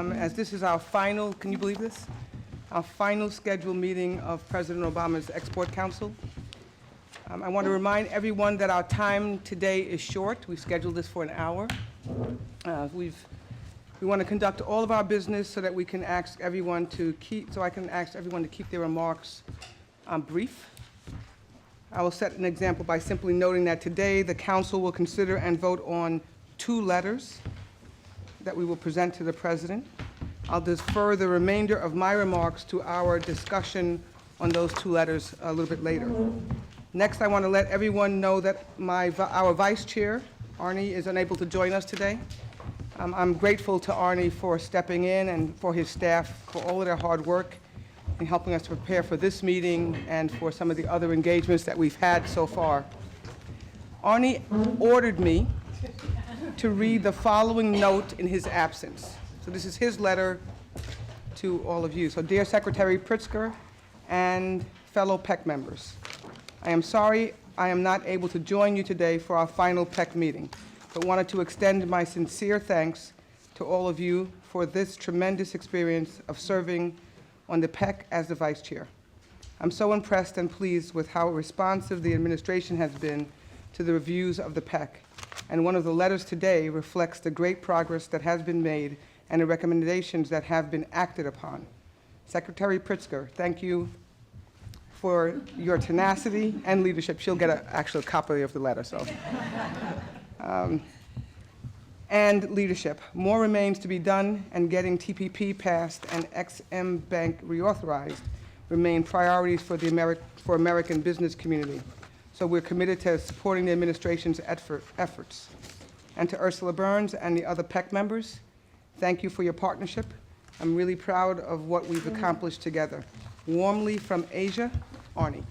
as this is our final, can you believe this? Our final scheduled meeting of President Obama's Export Council. I want to remind everyone that our time today is short. We've scheduled this for an hour. We want to conduct all of our business so that we can ask everyone to keep, so I can ask everyone to keep their remarks brief. I will set an example by simply noting that today the council will consider and vote on 2 letters that we will present to the President. I'll defer the remainder of my remarks to our discussion on those 2 letters a little bit later. Next, I want to let everyone know that our Vice Chair, Arnie, is unable to join us today. I'm grateful to Arnie for stepping in and for his staff for all of their hard work in helping us to prepare for this meeting and for some of the other engagements that we've had so far. Arnie ordered me to read the following note in his absence. So this is his letter to all of you. So, dear Secretary Pritzker and fellow PEC members, I am sorry I am not able to join you today for our final PEC meeting, but wanted to extend my sincere thanks to all of you for this tremendous experience of serving on the PEC as the Vice Chair. I'm so impressed and pleased with how responsive the administration has been to the reviews of the PEC, and one of the letters today reflects the great progress that has been made and the recommendations that have been acted upon. Secretary Pritzker, thank you for your tenacity and leadership. She'll get an actual copy of the letter, so. And leadership. More remains to be done, and getting TPP passed and XM Bank reauthorized remain priorities for the American business community. So we're committed to supporting the administration's efforts. And to Ursula Burns and the other PEC members, thank you for your partnership. I'm really proud of what we've accomplished together. Warmly from Asia, Arnie.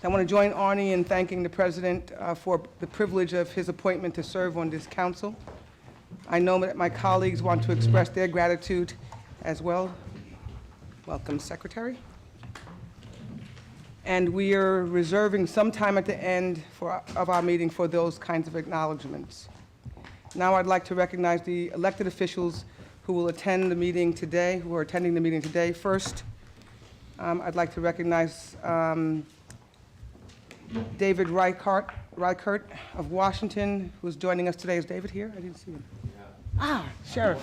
I want to join Arnie in thanking the President for the privilege of his appointment to serve on this council. I know that my colleagues want to express their gratitude as well. Welcome, Secretary. And we are reserving some time at the end of our meeting for those kinds of acknowledgments. Now I'd like to recognize the elected officials who will attend the meeting today, who are attending the meeting today. First, I'd like to recognize David Reichert of Washington, who's joining us today. Is David here? I didn't see him. Yeah. Sheriff.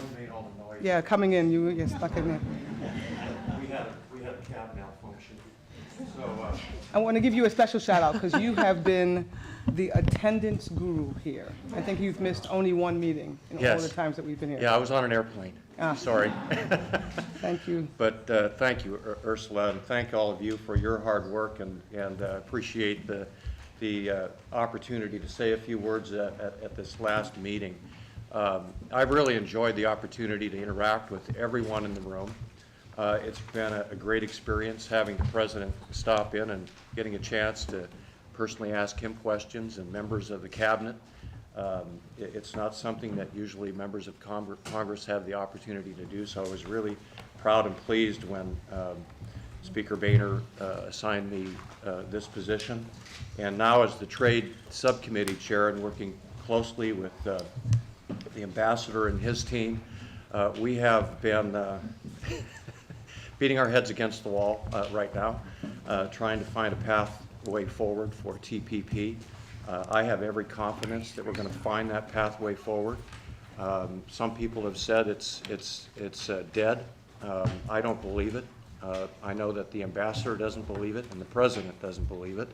Yeah, coming in. You stuck in there. We had a cab malfunction. So, I want to give you a special shout out because you have been the attendance guru here. I think you've missed only 1 meeting in all the times that we've been here. Yeah, I was on an airplane. Sorry. Thank you. But thank you, Ursula, and thank all of you for your hard work, and appreciate the opportunity to say a few words at this last meeting. I've really enjoyed the opportunity to interact with everyone in the room. It's been a great experience having the President stop in and getting a chance to personally ask him questions, and members of the Cabinet. It's not something that usually members of Congress have the opportunity to do, so I was really proud and pleased when Speaker Boehner assigned me this position. And now as the Trade Subcommittee Chair and working closely with the Ambassador and his team, we have been beating our heads against the wall right now, trying to find a pathway forward for TPP. I have every confidence that we're going to find that pathway forward. Some people have said it's dead. I don't believe it. I know that the Ambassador doesn't believe it, and the President doesn't believe it.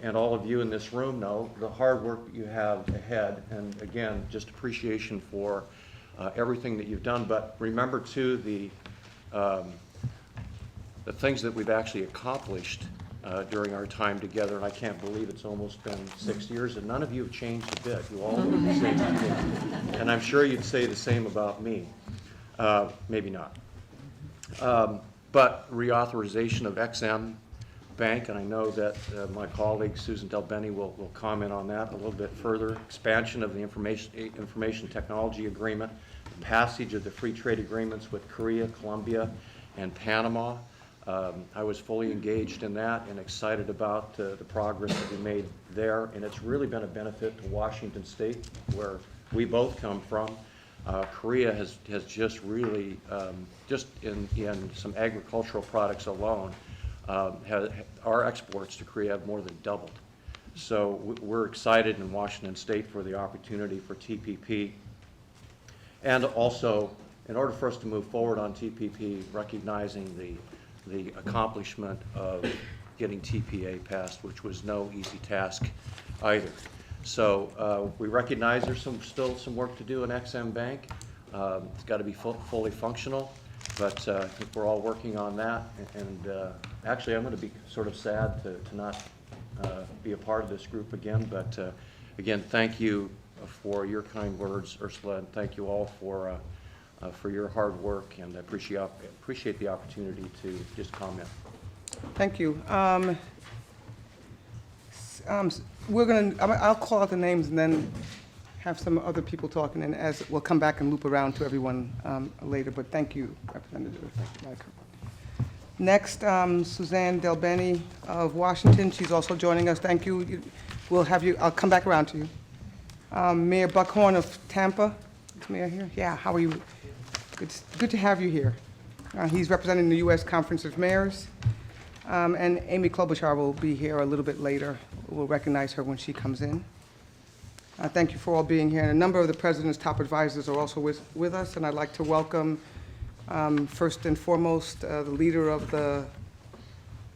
And all of you in this room know the hard work that you have ahead, and again, just appreciation for everything that you've done. But remember too the things that we've actually accomplished during our time together, and I can't believe it's almost been 6 years, and none of you have changed a bit. You all look the same to me. And I'm sure you'd say the same about me. Maybe not. But reauthorization of XM Bank, and I know that my colleague Susan Del Bene will comment on that a little bit further. Expansion of the information technology agreement, the passage of the free trade agreements with Korea, Colombia, and Panama. I was fully engaged in that and excited about the progress that we made there, and it's really been a benefit to Washington State, where we both come from. Korea has just really, just in some agricultural products alone, our exports to Korea have more than doubled. So we're excited in Washington State for the opportunity for TPP. And also, in order for us to move forward on TPP, recognizing the accomplishment of getting TPA passed, which was no easy task either. So we recognize there's still some work to do in EXIM Bank. It's got to be fully functional, but I think we're all working on that. And actually, I'm going to be sort of sad to not be a part of this group again. But again, thank you for your kind words, Ursula, and thank you all for your hard work, and I appreciate the opportunity to just comment. Thank you. I'll call out the names and then have some other people talking, and as we'll come back and loop around to everyone later. But thank you, Representative. Thank you. Next, Suzanne Delbeni of Washington. She's also joining us. Thank you. We'll have you. I'll come back around to you. Mayor Buckhorn of Tampa. Is Mayor here? Yeah. How are you? It's good to have you here. He's representing the U.S. Conference of Mayors. And Amy Klobuchar will be here a little bit later. We'll recognize her when she comes in. Thank you for all being here. And a number of the President's top advisors are also with us, and I'd like to welcome, first and foremost, the leader of the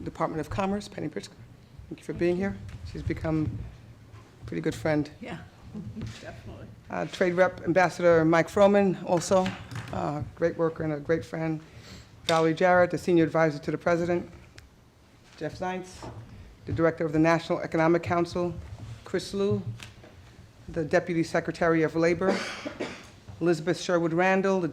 Department of Commerce, Penny Pritzker. Thank you for being here. She's become a pretty good friend. Yeah, definitely. Trade Rep Ambassador Mike Froman, also great worker and a great friend. Valerie Jarrett, the Senior Advisor to the President. Jeff Zients, the Director of the National Economic Council. Chris Liu, the Deputy Secretary of Labor. Elizabeth Sherwood Randall, the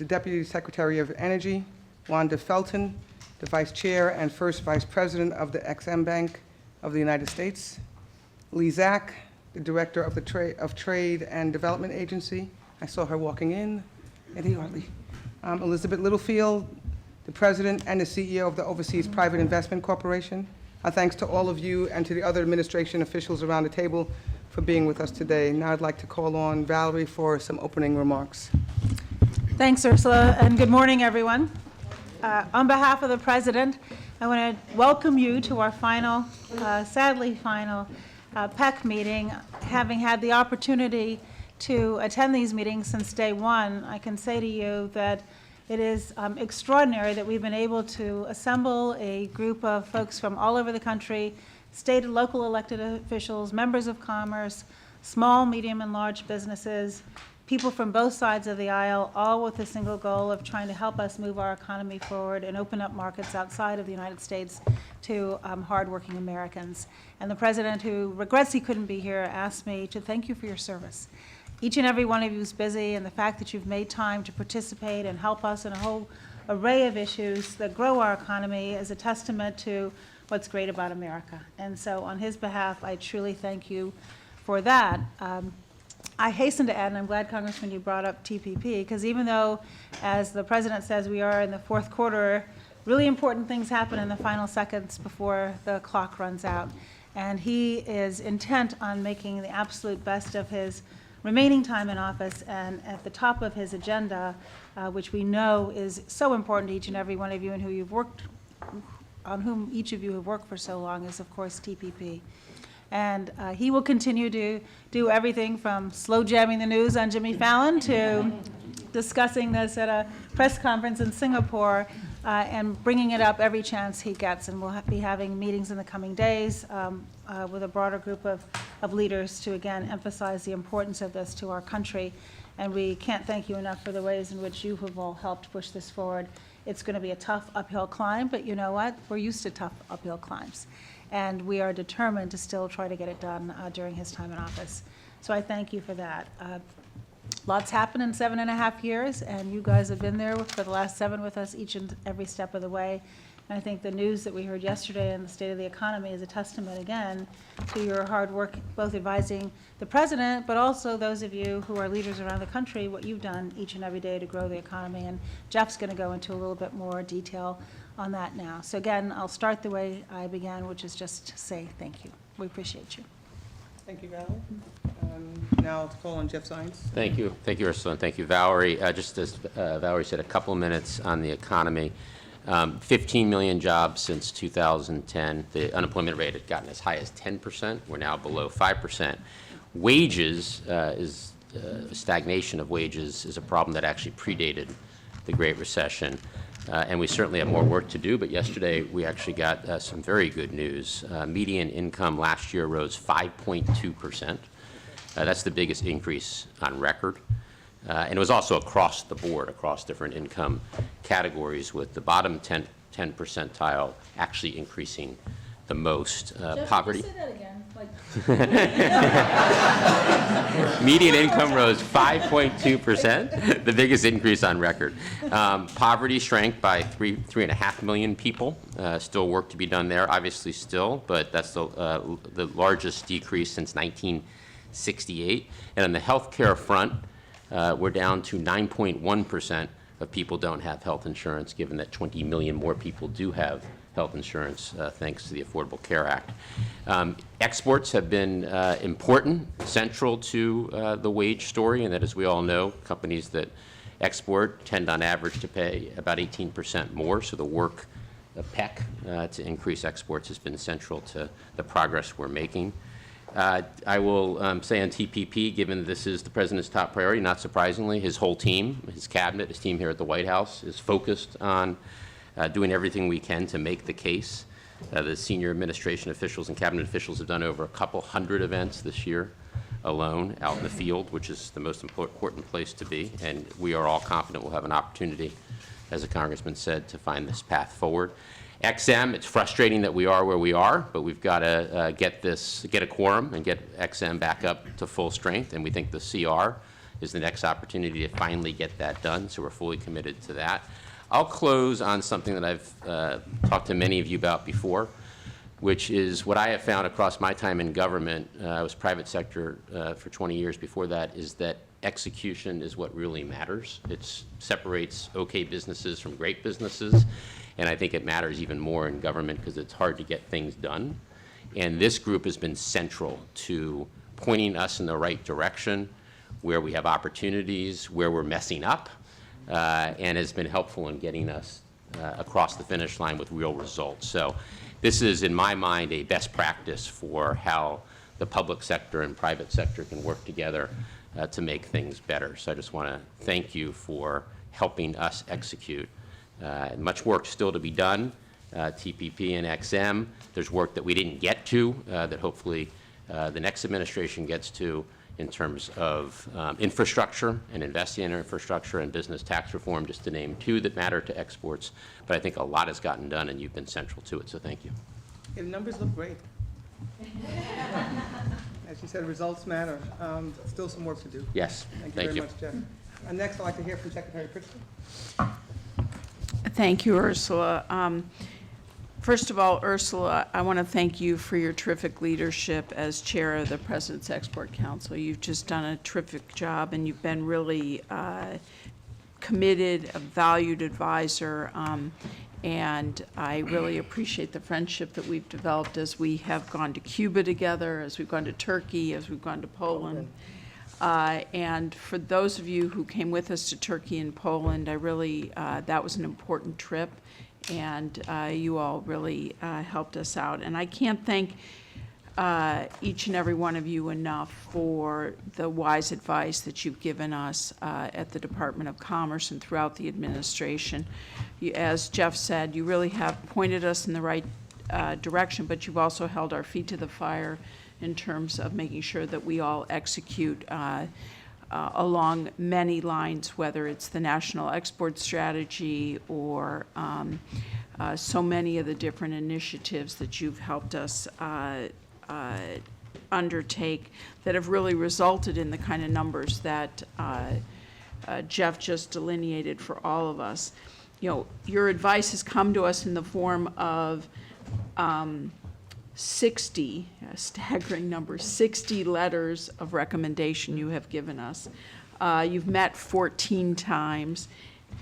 Deputy Secretary of Energy. Wanda Felton, the Vice Chair and First Vice President of the EXIM Bank of the United States. Lee Zack, the Director of the Trade and Development Agency. I saw her walking in. Eddie Hartley. Elizabeth Littlefield, the President and the CEO of the Overseas Private Investment Corporation. Our thanks to all of you and to the other administration officials around the table for being with us today. Now I'd like to call on Valerie for some opening remarks. Thanks, Ursula, and good morning, everyone. On behalf of the President, I want to welcome you to our final, sadly final, PEC meeting. Having had the opportunity to attend these meetings since day one, I can say to you that it is extraordinary that we've been able to assemble a group of folks from all over the country, state and local elected officials, members of commerce, small, medium, and large businesses, people from both sides of the aisle, all with the single goal of trying to help us move our economy forward and open up markets outside of the United States to hardworking Americans. And the President, who regrets he couldn't be here, asked me to thank you for your service. Each and every one of you is busy, and the fact that you've made time to participate and help us in a whole array of issues that grow our economy is a testament to what's great about America. And so on his behalf, I truly thank you for that. I hasten to add, and I'm glad, Congressman, you brought up TPP, because even though, as the President says, we are in the fourth quarter, really important things happen in the final seconds before the clock runs out. And he is intent on making the absolute best of his remaining time in office, and at the top of his agenda, which we know is so important to each and every one of you and on whom each of you have worked for so long, is of course TPP. And he will continue to do everything from slow jamming the news on Jimmy Fallon to discussing this at a press conference in Singapore and bringing it up every chance he gets. And we'll be having meetings in the coming days with a broader group of leaders to, again, emphasize the importance of this to our country. And we can't thank you enough for the ways in which you have all helped push this forward. It's going to be a tough uphill climb, but you know what? We're used to tough uphill climbs. And we are determined to still try to get it done during his time in office. So I thank you for that. Lots happened in 7.5 years, and you guys have been there for the last 7 with us each and every step of the way. And I think the news that we heard yesterday in the state of the economy is a testament, again, to your hard work, both advising the President, but also those of you who are leaders around the country, what you've done each and every day to grow the economy. And Jeff's going to go into a little bit more detail on that now. So again, I'll start the way I began, which is just to say thank you. We appreciate you. Thank you, Valerie. Now I'll call on Jeff Sines. Thank you, Ursula, and thank you, Valerie. Just as Valerie said, a couple of minutes on the economy. 15 million jobs since 2010. The unemployment rate had gotten as high as 10%. We're now below 5%. Wages stagnation of wages is a problem that actually predated the Great Recession. And we certainly have more work to do, but yesterday we actually got some very good news. Median income last year rose 5.2%. That's the biggest increase on record. And it was also across the board, across different income categories, with the bottom 10 percentile actually increasing the most. Poverty. Say that again. Median income rose 5.2%, the biggest increase on record. Poverty shrank by 3.5 million people. Still work to be done there, obviously still, but that's the largest decrease since 1968. And on the healthcare front, we're down to 9.1% of people don't have health insurance, given that 20 million more people do have health insurance thanks to the Affordable Care Act. Exports have been important, central to the wage story, and that, as we all know, companies that export tend on average to pay about 18% more, so the work of PEC to increase exports has been central to the progress we're making. I will say on TPP, given this is the President's top priority, not surprisingly, his whole team, his cabinet, his team here at the White House is focused on doing everything we can to make the case. The senior administration officials and cabinet officials have done over a couple hundred events this year alone out in the field, which is the most important place to be. And we are all confident we'll have an opportunity, as the Congressman said, to find this path forward. XM, it's frustrating that we are where we are, but we've got to get a quorum and get XM back up to full strength. And we think the CR is the next opportunity to finally get that done. So we're fully committed to that. I'll close on something that I've talked to many of you about before, which is what I have found across my time in government. I was private sector for 20 years before that, is that execution is what really matters. It separates okay businesses from great businesses, and I think it matters even more in government because it's hard to get things done. And this group has been central to pointing us in the right direction, where we have opportunities, where we're messing up, and has been helpful in getting us across the finish line with real results. So this is, in my mind, a best practice for how the public sector and private sector can work together to make things better. So I just want to thank you for helping us execute. Much work still to be done, TPP and XM. There's work that we didn't get to that hopefully the next administration gets to, in terms of infrastructure and investing in infrastructure and business tax reform, just to name two that matter to exports. But I think a lot has gotten done, and you've been central to it, so thank you. Yeah, the numbers look great. As you said, results matter. Still some work to do. Yes, Thank you very much, Jeff. Next, I'd like to hear from Secretary Pritchett. Thank you, Ursula. First of all, Ursula, I want to thank you for your terrific leadership as chair of the President's Export Council. You've just done a terrific job, and you've been really committed, a valued advisor, and I really appreciate the friendship that we've developed as we have gone to Cuba together, as we've gone to Turkey, as we've gone to Poland. And for those of you who came with us to Turkey and Poland, that was an important trip, and you all really helped us out. And I can't thank each and every one of you enough for the wise advice that you've given us at the Department of Commerce and throughout the administration. As Jeff said, you really have pointed us in the right direction, but you've also held our feet to the fire in terms of making sure that we all execute along many lines, whether it's the national export strategy or so many of the different initiatives that you've helped us undertake that have really resulted in the kind of numbers that Jeff just delineated for all of us. You know, your advice has come to us in the form of 60, a staggering number, 60 letters of recommendation you have given us. You've met 14 times,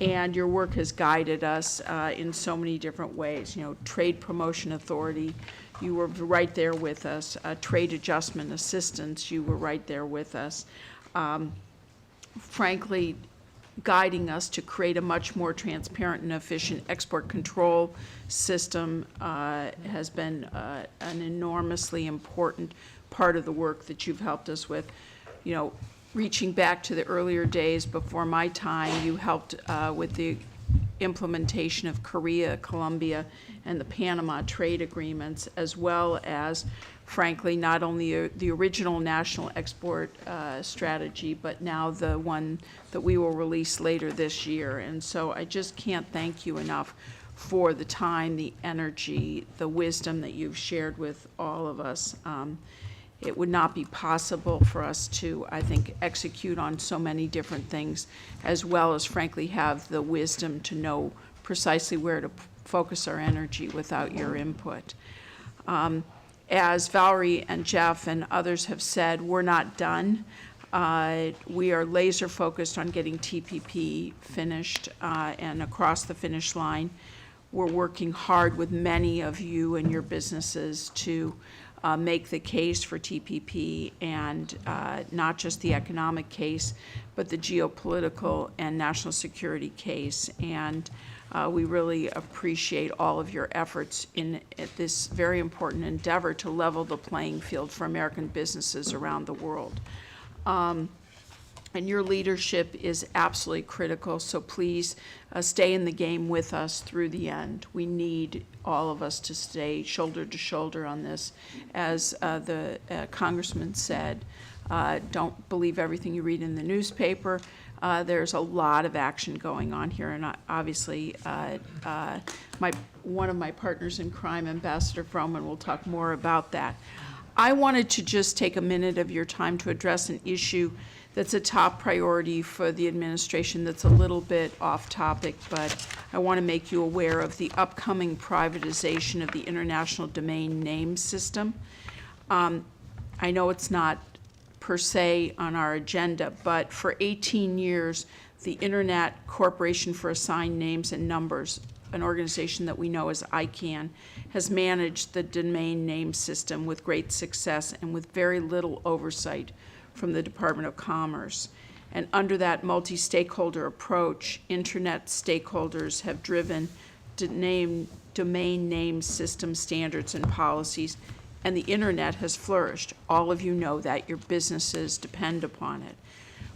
And your work has guided us in so many different ways. You know, Trade Promotion Authority, you were right there with us. Trade Adjustment Assistance, you were right there with us. Frankly, guiding us to create a much more transparent and efficient export control system has been an enormously important part of the work that you've helped us with. You know, reaching back to the earlier days before my time, you helped with the implementation of Korea, Colombia, and the Panama trade agreements, as well as, frankly, not only the original national export strategy, but now the one that we will release later this year. And so I just can't thank you enough for the time, the energy, the wisdom that you've shared with all of us. It would not be possible for us to, I think, execute on so many different things, as well as, frankly, have the wisdom to know precisely where to focus our energy without your input. As Valerie and Jeff and others have said, we're not done. We are laser focused on getting TPP finished and across the finish line. We're working hard with many of you and your businesses to make the case for TPP, and not just the economic case, but the geopolitical and national security case. And we really appreciate all of your efforts at this very important endeavor to level the playing field for American businesses around the world. And your leadership is absolutely critical, so please stay in the game with us through the end. We need all of us to stay shoulder to shoulder on this. As the congressman said, don't believe everything you read in the newspaper. There's a lot of action going on here, and obviously one of my partners in crime, Ambassador Froman, will talk more about that. I wanted to just take a minute of your time to address an issue that's a top priority for the administration that's a little bit off topic, but I want to make you aware of the upcoming privatization of the international domain name system. I know it's not per se on our agenda, but for 18 years, the Internet Corporation for Assigned Names and Numbers, an organization that we know as ICANN, has managed the domain name system with great success and with very little oversight from the Department of Commerce. And under that multi-stakeholder approach, Internet stakeholders have driven domain name system standards and policies, and the Internet has flourished. All of you know that. Your businesses depend upon it.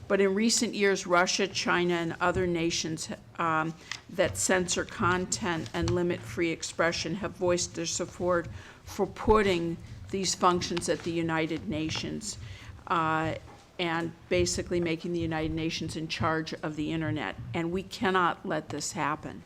But in recent years, Russia, China, and other nations that censor content and limit free expression have voiced their support for putting these functions at the United Nations and basically making the United Nations in charge of the Internet. And we cannot let this happen.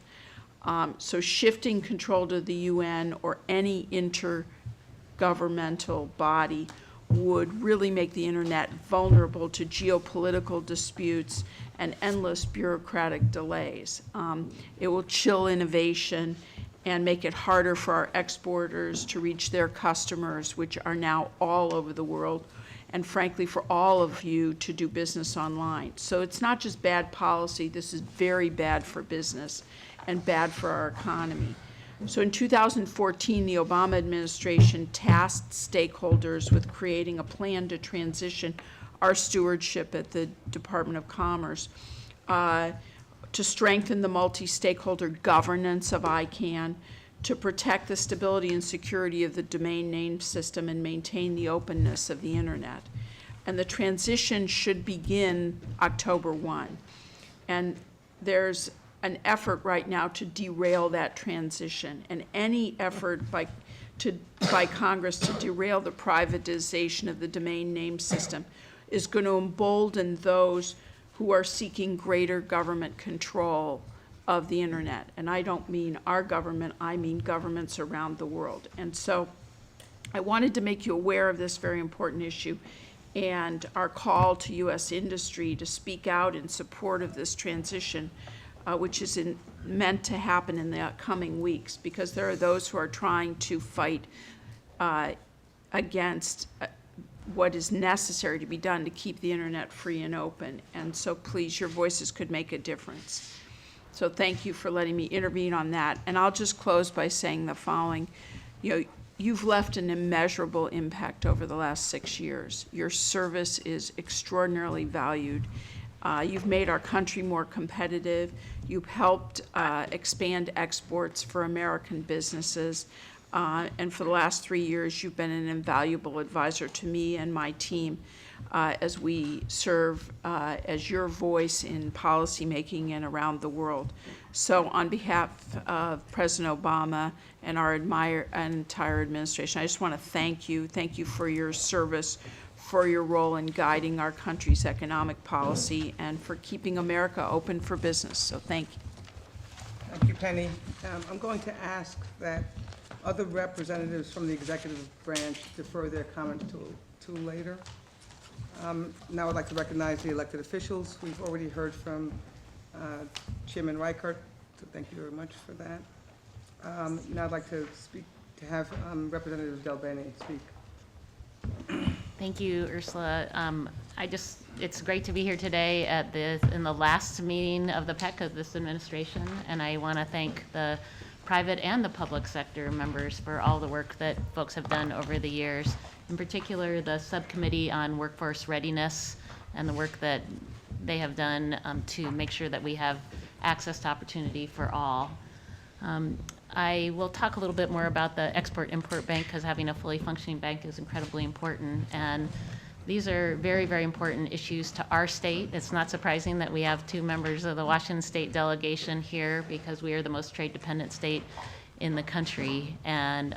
So shifting control to the UN or any intergovernmental body would really make the Internet vulnerable to geopolitical disputes and endless bureaucratic delays. It will chill innovation and make it harder for our exporters to reach their customers, which are now all over the world, and frankly, for all of you to do business online. So it's not just bad policy, this is very bad for business and bad for our economy. So in 2014, the Obama administration tasked stakeholders with creating a plan to transition our stewardship at the Department of Commerce to strengthen the multi-stakeholder governance of ICANN, to protect the stability and security of the domain name system and maintain the openness of the Internet. And the transition should begin October 1. And there's an effort right now to derail that transition, and any effort by Congress to derail the privatization of the domain name system is going to embolden those who are seeking greater government control of the Internet. And I don't mean our government, I mean governments around the world. And so I wanted to make you aware of this very important issue and our call to U.S. industry to speak out in support of this transition, which is meant to happen in the coming weeks, because there are those who are trying to fight against what is necessary to be done to keep the Internet free and open. And so please, your voices could make a difference. So thank you for letting me intervene on that. And I'll just close by saying the following. You've left an immeasurable impact over the last 6 years. Your service is extraordinarily valued. You've made our country more competitive. You've helped expand exports for American businesses. And for the last 3 years, you've been an invaluable advisor to me and my team as we serve as your voice in policymaking and around the world. So on behalf of President Obama and our entire administration, I just want to thank you. Thank you for your service, for your role in guiding our country's economic policy, and for keeping America open for business. So thank you. Thank you, Penny. I'm going to ask that other representatives from the executive branch defer their comments to later. Now I'd like to recognize the elected officials. We've already heard from Chairman Reichert, so thank you very much for that. Now I'd like to have Representative Del Bene speak. Thank you, Ursula. It's great to be here today in the last meeting of the PEC of this administration, and I want to thank the private and the public sector members for all the work that folks have done over the years. In particular, the subcommittee on workforce readiness and the work that they have done to make sure that we have access to opportunity for all. I will talk a little bit more about the Export-Import Bank, because having a fully functioning bank is incredibly important. And these are very, very important issues to our state. It's not surprising that we have 2 members of the Washington State delegation here, because we are the most trade-dependent state in the country. And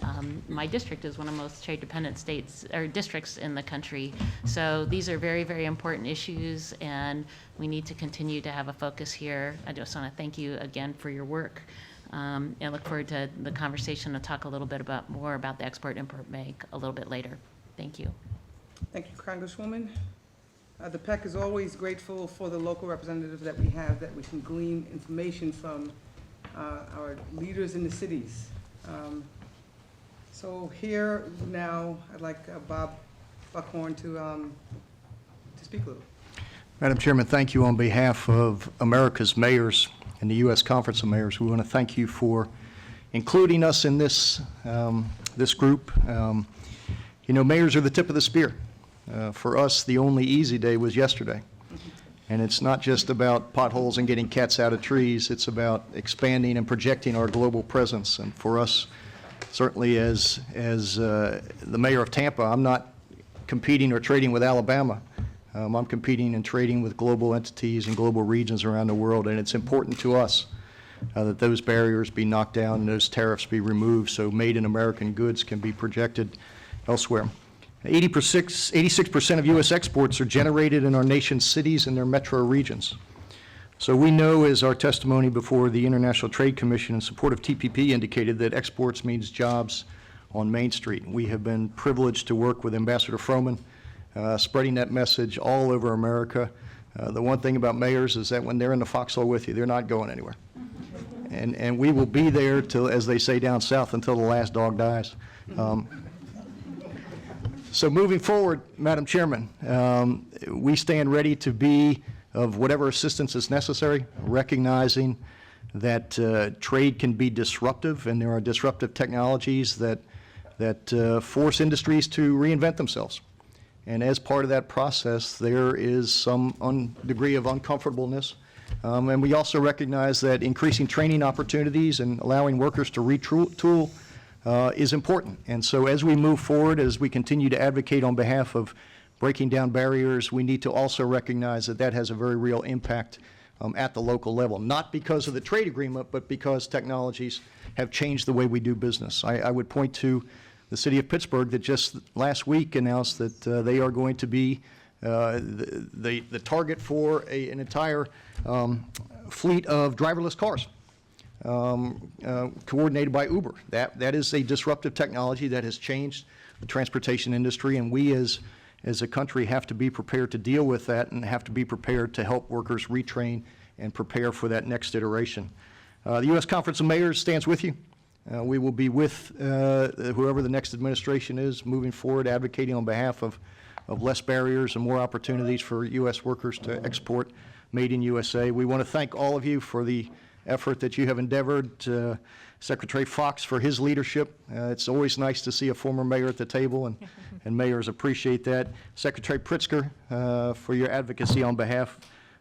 my district is one of the most trade-dependent states or districts in the country. So these are very, very important issues, and we need to continue to have a focus here. I just want to thank you again for your work. And look forward to the conversation to talk a little bit more about the Export-Import Bank a little bit later. Thank you. Thank you, Congresswoman. The PEC is always grateful for the local representatives that we have, that we can glean information from our leaders in the cities. So here now, I'd like Bob Buckhorn to speak a little. Madam Chairman, thank you on behalf of America's mayors and the U.S. Conference of Mayors. We want to thank you for including us in this group. Mayors are the tip of the spear. For us, the only easy day was yesterday. And it's not just about potholes and getting cats out of trees. It's about expanding and projecting our global presence. And for us, certainly as the mayor of Tampa, I'm not competing or trading with Alabama. I'm competing and trading with global entities and global regions around the world, and it's important to us that those barriers be knocked down and those tariffs be removed so made in American goods can be projected elsewhere. 86% of U.S. exports are generated in our nation's cities and their metro regions. So we know, as our testimony before the International Trade Commission in support of TPP indicated, that exports means jobs on Main Street. We have been privileged to work with Ambassador Froman, spreading that message all over America. The one thing about mayors is that when they're in the foxhole with you, they're not going anywhere. And we will be there till, as they say down south, until the last dog dies. So moving forward, Madam Chairman, we stand ready to be of whatever assistance is necessary, recognizing that trade can be disruptive, and there are disruptive technologies that force industries to reinvent themselves. And as part of that process, there is some degree of uncomfortableness. And we also recognize that increasing training opportunities and allowing workers to retool is important. And so as we move forward, as we continue to advocate on behalf of breaking down barriers, we need to also recognize that that has a very real impact at the local level, not because of the trade agreement, but because technologies have changed the way we do business. I would point to the city of Pittsburgh that just last week announced that they are going to be the target for an entire fleet of driverless cars coordinated by Uber. That is a disruptive technology that has changed the transportation industry, and we as a country have to be prepared to deal with that and have to be prepared to help workers retrain and prepare for that next iteration. The U.S. Conference of Mayors stands with you. We will be with whoever the next administration is moving forward, advocating on behalf of less barriers and more opportunities for U.S. workers to export made in USA. We want to thank all of you for the effort that you have endeavored, Secretary Fox for his leadership. It's always nice to see a former mayor at the table, and mayors appreciate that. Secretary Pritzker, for your advocacy on behalf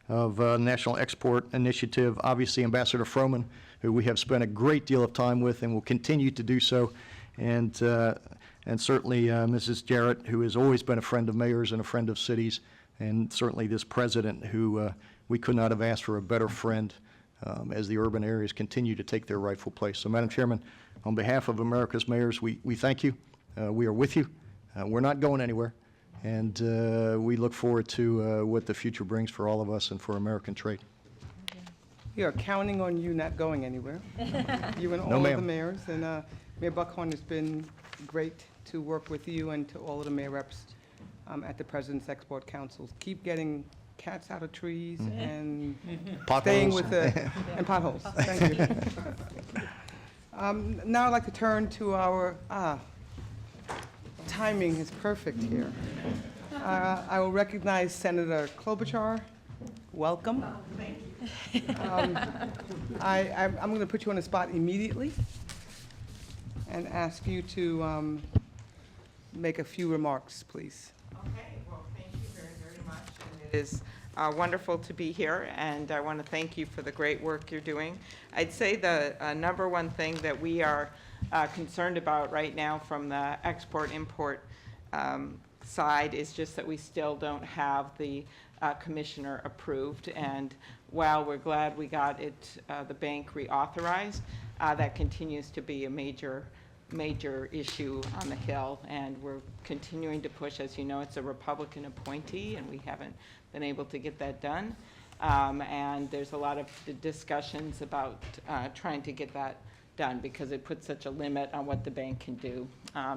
of National Export Initiative. Obviously, Ambassador Froman, who we have spent a great deal of time with and will continue to do so. And certainly Mrs. Jarrett, who has always been a friend of mayors and a friend of cities, and certainly this president, who we could not have asked for a better friend as the urban areas continue to take their rightful place. So, Madam Chairman, on behalf of America's mayors, we thank you. We are with you. We're not going anywhere. And we look forward to what the future brings for all of us and for American trade. We are counting on you not going anywhere. You and No, all of the ma'am. mayors. And Mayor Buckhorn, has been great to work with you and to all of the mayor reps at the President's Export Council. Keep getting cats out of trees and staying Potholes. with the, and potholes. Thank you. Now I'd like to turn to our, timing is perfect here. I will recognize Senator Klobuchar. Welcome. Thank you. I'm going to put you on the spot immediately and ask you to make a few remarks, please. Okay, well, thank you very, very much. And it is wonderful to be here, and I want to thank you for the great work you're doing. I'd say the number one thing that we are concerned about right now from the export-import side is just that we still don't have the commissioner approved. And while we're glad we got it, the bank reauthorized, that continues to be a major issue on the Hill, and we're continuing to push. As you know, it's a Republican appointee, and we haven't been able to get that done. And there's a lot of discussions about trying to get that done because it puts such a limit on what the bank can do.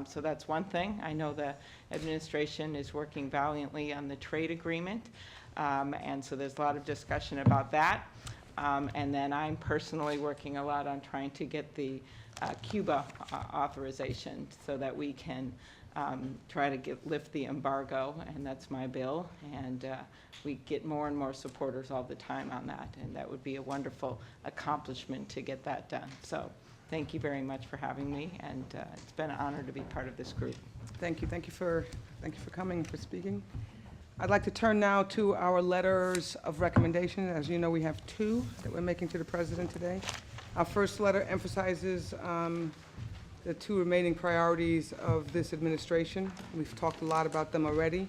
So that's one thing. I know the administration is working valiantly on the trade agreement, and so there's a lot of discussion about that. And then I'm personally working a lot on trying to get the Cuba authorization so that we can try to lift the embargo, and that's my bill. And we get more and more supporters all the time on that, and that would be a wonderful accomplishment to get that done. So thank you very much for having me, and it's been an honor to be part of this group. Thank you. Thank you for coming, for speaking. I'd like to turn now to our letters of recommendation. As you know, we have two that we're making to the president today. Our first letter emphasizes the two remaining priorities of this administration. We've talked a lot about them already.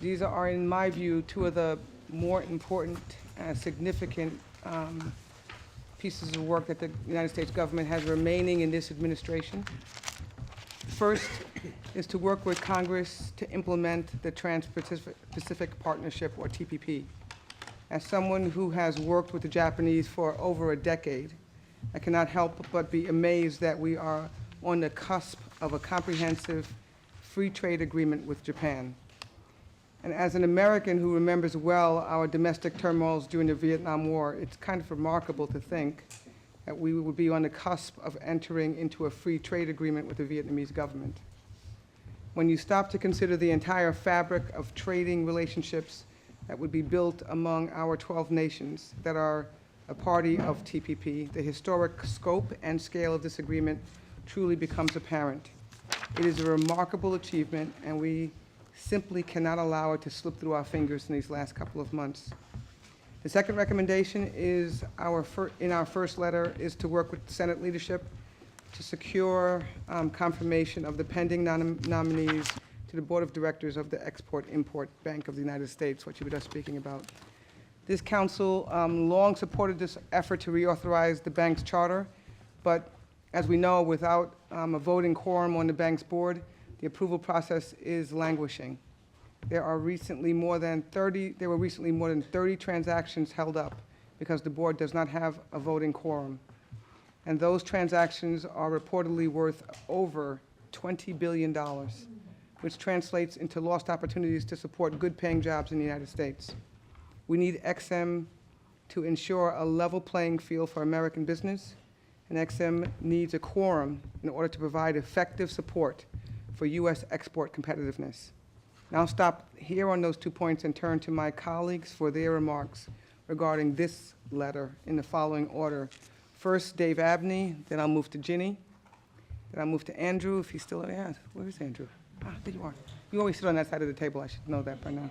These are, in my view, two of the more important and significant pieces of work that the United States government has remaining in this administration. First is to work with Congress to implement the Trans-Pacific Partnership, or TPP. As someone who has worked with the Japanese for over a decade, I cannot help but be amazed that we are on the cusp of a comprehensive free trade agreement with Japan. And as an American who remembers well our domestic turmoils during the Vietnam War, it's kind of remarkable to think that we would be on the cusp of entering into a free trade agreement with the Vietnamese government. When you stop to consider the entire fabric of trading relationships that would be built among our 12 nations that are a party of TPP, the historic scope and scale of this agreement truly becomes apparent. It is a remarkable achievement, and we simply cannot allow it to slip through our fingers in these last couple of months. The second recommendation is in our first letter is to work with Senate leadership to secure confirmation of the pending nominees to the Board of Directors of the Export-Import Bank of the United States, what you were just speaking about. This council long supported this effort to reauthorize the bank's charter, but as we know, without a voting quorum on the bank's board, the approval process is languishing. There were recently more than 30 transactions held up because the board does not have a voting quorum. And those transactions are reportedly worth over $20 billion, which translates into lost opportunities to support good-paying jobs in the United States. We need XM to ensure a level playing field for American business, and XM needs a quorum in order to provide effective support for U.S. export competitiveness. Now I'll stop here on those 2 points and turn to my colleagues for their remarks regarding this letter in the following order. First, Dave Abney, then I'll move to Ginny, then I'll move to Andrew, if he's still there. Where is Andrew? Ah, there you are. You always sit on that side of the table, I should know that by now.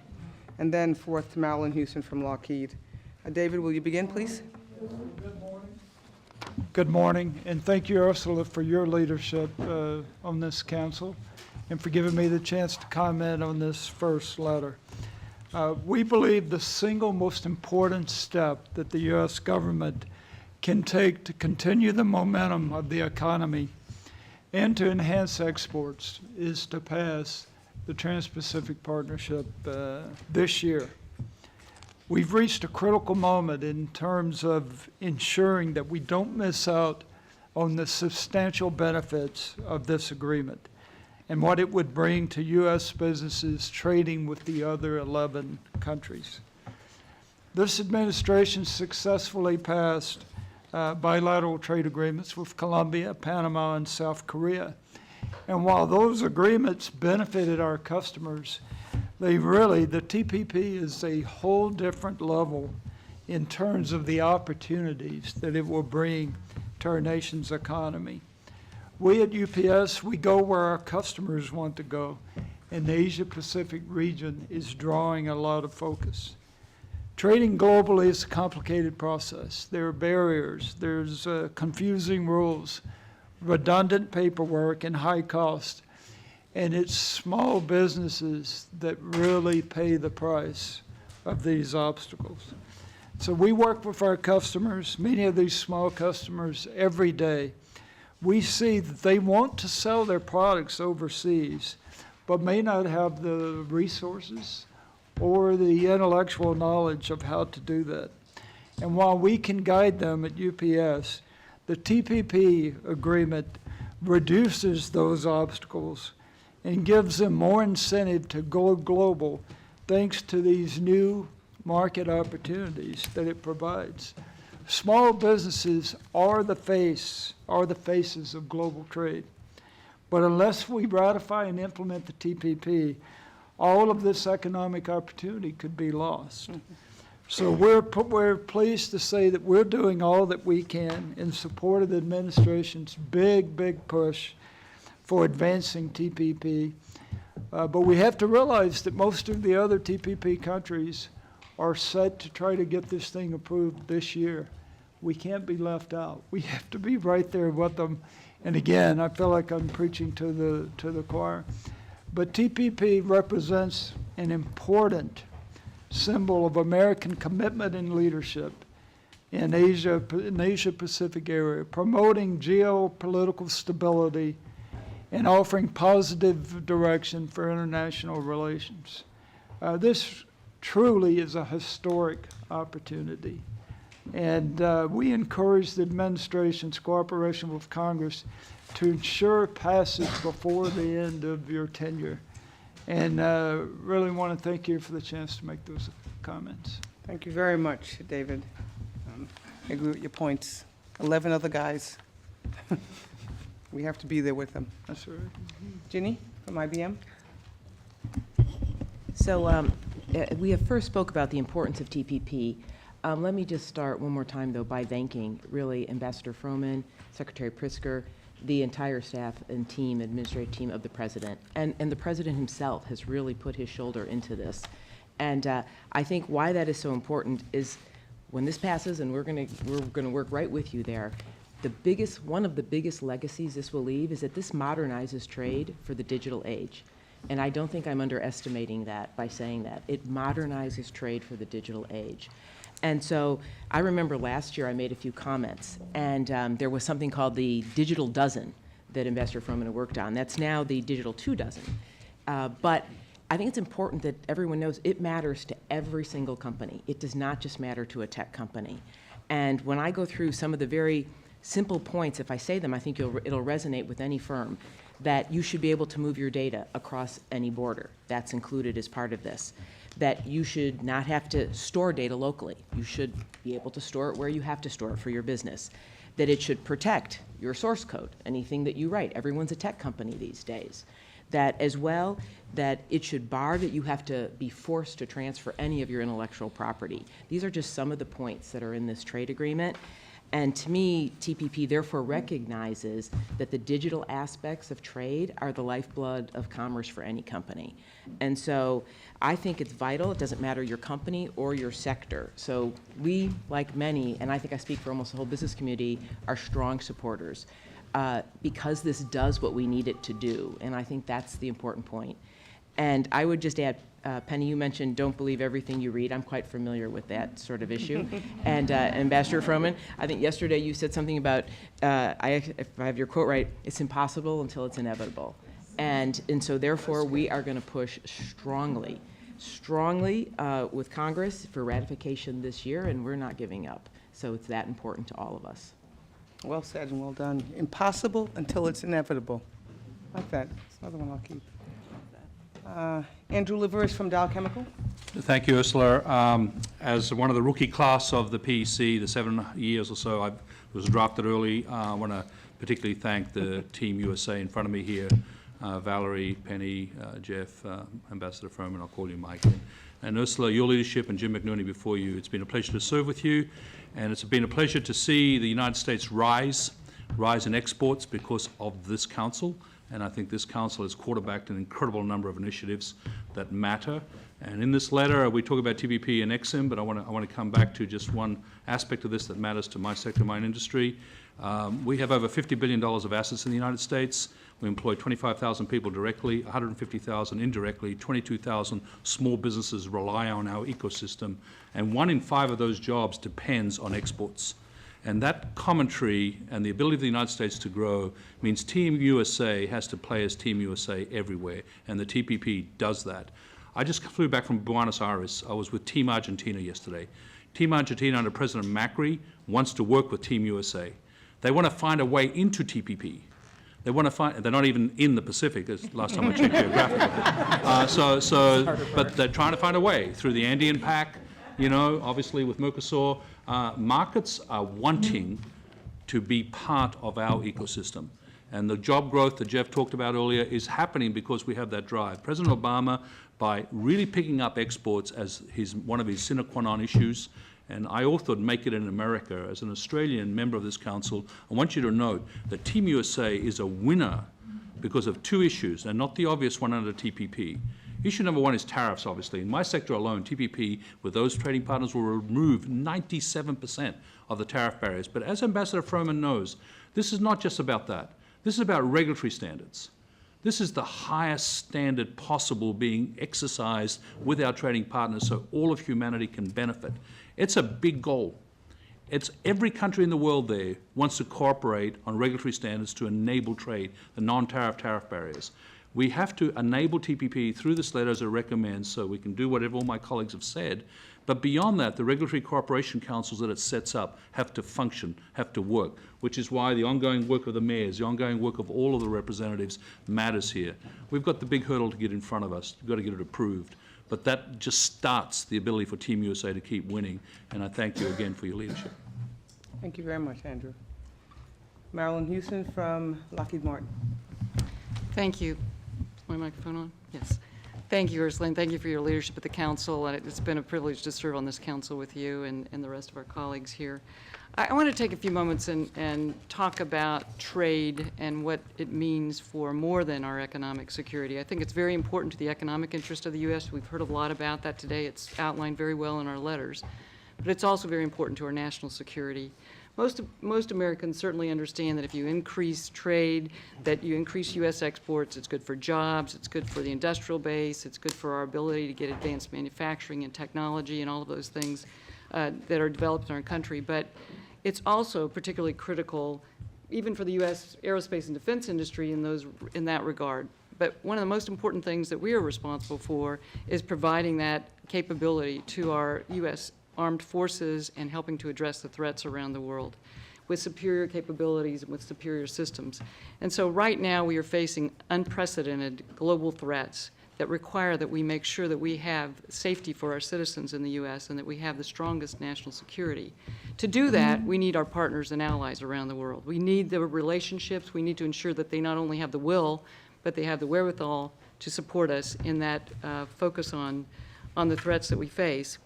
And then fourth to Marilyn Houston from Lockheed. David, will you begin, please? Good morning, and thank you, Ursula, for your leadership on this council and for giving me the chance to comment on this first letter. We believe the single most important step that the U.S. government can take to continue the momentum of the economy and to enhance exports is to pass the Trans-Pacific Partnership this year. We've reached a critical moment in terms of ensuring that we don't miss out on the substantial benefits of this agreement and what it would bring to U.S. businesses trading with the other 11 countries. This administration successfully passed bilateral trade agreements with Colombia, Panama, and South Korea. And while those agreements benefited our customers, the TPP is a whole different level in terms of the opportunities that it will bring to our nation's economy. We at UPS, we go where our customers want to go, and the Asia-Pacific region is drawing a lot of focus. Trading globally is a complicated process. There are barriers, there's confusing rules, redundant paperwork, and high cost. And it's small businesses that really pay the price of these obstacles. So we work with our customers, many of these small customers, every day. We see that they want to sell their products overseas, but may not have the resources or the intellectual knowledge of how to do that. And while we can guide them at UPS, the TPP agreement reduces those obstacles and gives them more incentive to go global thanks to these new market opportunities that it provides. Small businesses are the faces of global trade. But unless we ratify and implement the TPP, all of this economic opportunity could be lost. So we're pleased to say that we're doing all that we can in support of the administration's big push for advancing TPP. But we have to realize that most of the other TPP countries are set to try to get this thing approved this year. We can't be left out. We have to be right there with them. And again, I feel like I'm preaching to the choir. But TPP represents an important symbol of American commitment and leadership in Asia-Pacific area, promoting geopolitical stability and offering positive direction for international relations. This truly is a historic opportunity. And we encourage the administration's cooperation with Congress to ensure passage before the end of your tenure. And really want to thank you for the chance to make those comments. Thank you very much, David. I agree with your points. 11 other guys. We have to be there with them. That's right. Ginny from IBM. So we have first spoke about the importance of TPP. Let me just start one more time, though, by thanking really Ambassador Froman, Secretary Pritzker, the entire staff and team, administrative team of the President. And the President himself has really put his shoulder into this. And I think why that is so important is when this passes, and we're gonna work right with you there, one of the biggest legacies this will leave is that this modernizes trade for the digital age. And I don't think I'm underestimating that by saying that. It modernizes trade for the digital age. And so I remember last year I made a few comments, and there was something called the Digital Dozen that Ambassador Froman worked on. That's now the Digital 2 Dozen. But I think it's important that everyone knows it matters to every single company. It does not just matter to a tech company. And when I go through some of the very simple points, if I say them, I think it'll resonate with any firm, that you should be able to move your data across any border. That's included as part of this. That you should not have to store data locally. You should be able to store it where you have to store it for your business. That it should protect your source code, anything that you write. Everyone's a tech company these days. that as well, that it should bar that you have to be forced to transfer any of your intellectual property. These are just some of the points that are in this trade agreement. And to me, TPP therefore recognizes that the digital aspects of trade are the lifeblood of commerce for any company. And so I think it's vital. It doesn't matter your company or your sector. So we, like many, and I think I speak for almost the whole business community, are strong supporters because this does what we need it to do. And I think that's the important point. And I would just add, Penny, you mentioned don't believe everything you read. I'm quite familiar with that sort of issue. And Ambassador Froman, I think yesterday you said something about, if I have your quote right, it's impossible until it's inevitable. And so therefore we are going to push strongly with Congress for ratification this year, and we're not giving up. So it's that important to all of us. Well said and well done. Impossible until it's inevitable. Like that. It's another one I'll keep. Andrew Liveris from Dow Chemical. Thank you, Ursula. As one of the rookie class of the PEC, the 7 years or so I was drafted early, I want to particularly thank the Team USA in front of me here, Valerie, Penny, Jeff, Ambassador Froman, I'll call you Mike, and Ursula, your leadership, and Jim McNerney before you. It's been a pleasure to serve with you, and it's been a pleasure to see the United States rise in exports because of this council. And I think this council has quarterbacked an incredible number of initiatives that matter. And in this letter, we talk about TPP and EXIM, but I want to come back to just one aspect of this that matters to my sector, my industry. We have over $50 billion of assets in the United States. We employ 25,000 people directly, 150,000 indirectly, 22,000 small businesses rely on our ecosystem, and 1 in 5 of those jobs depends on exports. And that commentary and the ability of the United States to grow means Team USA has to play as Team USA everywhere, and the TPP does that. I just flew back from Buenos Aires. I was with Team Argentina yesterday. Team Argentina under President Macri wants to work with Team USA. They want to find a way into TPP. They want to find, they're not even in the Pacific, as last time I checked geographically. But they're trying to find a way through the Andean Pact, obviously with Mercosur. Markets are wanting to be part of our ecosystem. And the job growth that Jeff talked about earlier is happening because we have that drive. President Obama, by really picking up exports as one of his sine qua non issues, and I authored Make It in America as an Australian member of this council, I want you to note that Team USA is a winner because of 2 issues, and not the obvious one under TPP. Issue number 1 is tariffs, obviously. In my sector alone, TPP, with those trading partners, will remove 97% of the tariff barriers. But as Ambassador Froman knows, this is not just about that. This is about regulatory standards. This is the highest standard possible being exercised with our trading partners so all of humanity can benefit. It's a big goal. It's every country in the world there wants to cooperate on regulatory standards to enable trade, the non-tariff tariff barriers. We have to enable TPP through this letter as it recommends so we can do whatever all my colleagues have said. But beyond that, the regulatory cooperation councils that it sets up have to function, have to work, which is why the ongoing work of the mayors, the ongoing work of all of the representatives matters here. We've got the big hurdle to get in front of us. We've got to get it approved. But that just starts the ability for Team USA to keep winning. And I thank you again for your leadership. Thank you very much, Andrew. Marilyn Houston from Lockheed Martin. Thank you. Is my microphone on? Yes. Thank you, Ursula, and thank you for your leadership at the council. And it's been a privilege to serve on this council with you and the rest of our colleagues here. I want to take a few moments and talk about trade and what it means for more than our economic security. I think it's very important to the economic interest of the U.S. We've heard a lot about that today. It's outlined very well in our letters. But it's also very important to our national security. Most Americans certainly understand that if you increase trade, that you increase U.S. exports, it's good for jobs, it's good for the industrial base, it's good for our ability to get advanced manufacturing and technology and all of those things that are developed in our country. But it's also particularly critical, even for the U.S. aerospace and defense industry in that regard. But one of the most important things that we are responsible for is providing that capability to our U.S. armed forces and helping to address the threats around the world with superior capabilities and with superior systems. And so right now we are facing unprecedented global threats that require that we make sure that we have safety for our citizens in the U.S. and that we have the strongest national security. To do that, we need our partners and allies around the world. We need the relationships. We need to ensure that they not only have the will, but they have the wherewithal to support us in that focus on the threats that we face.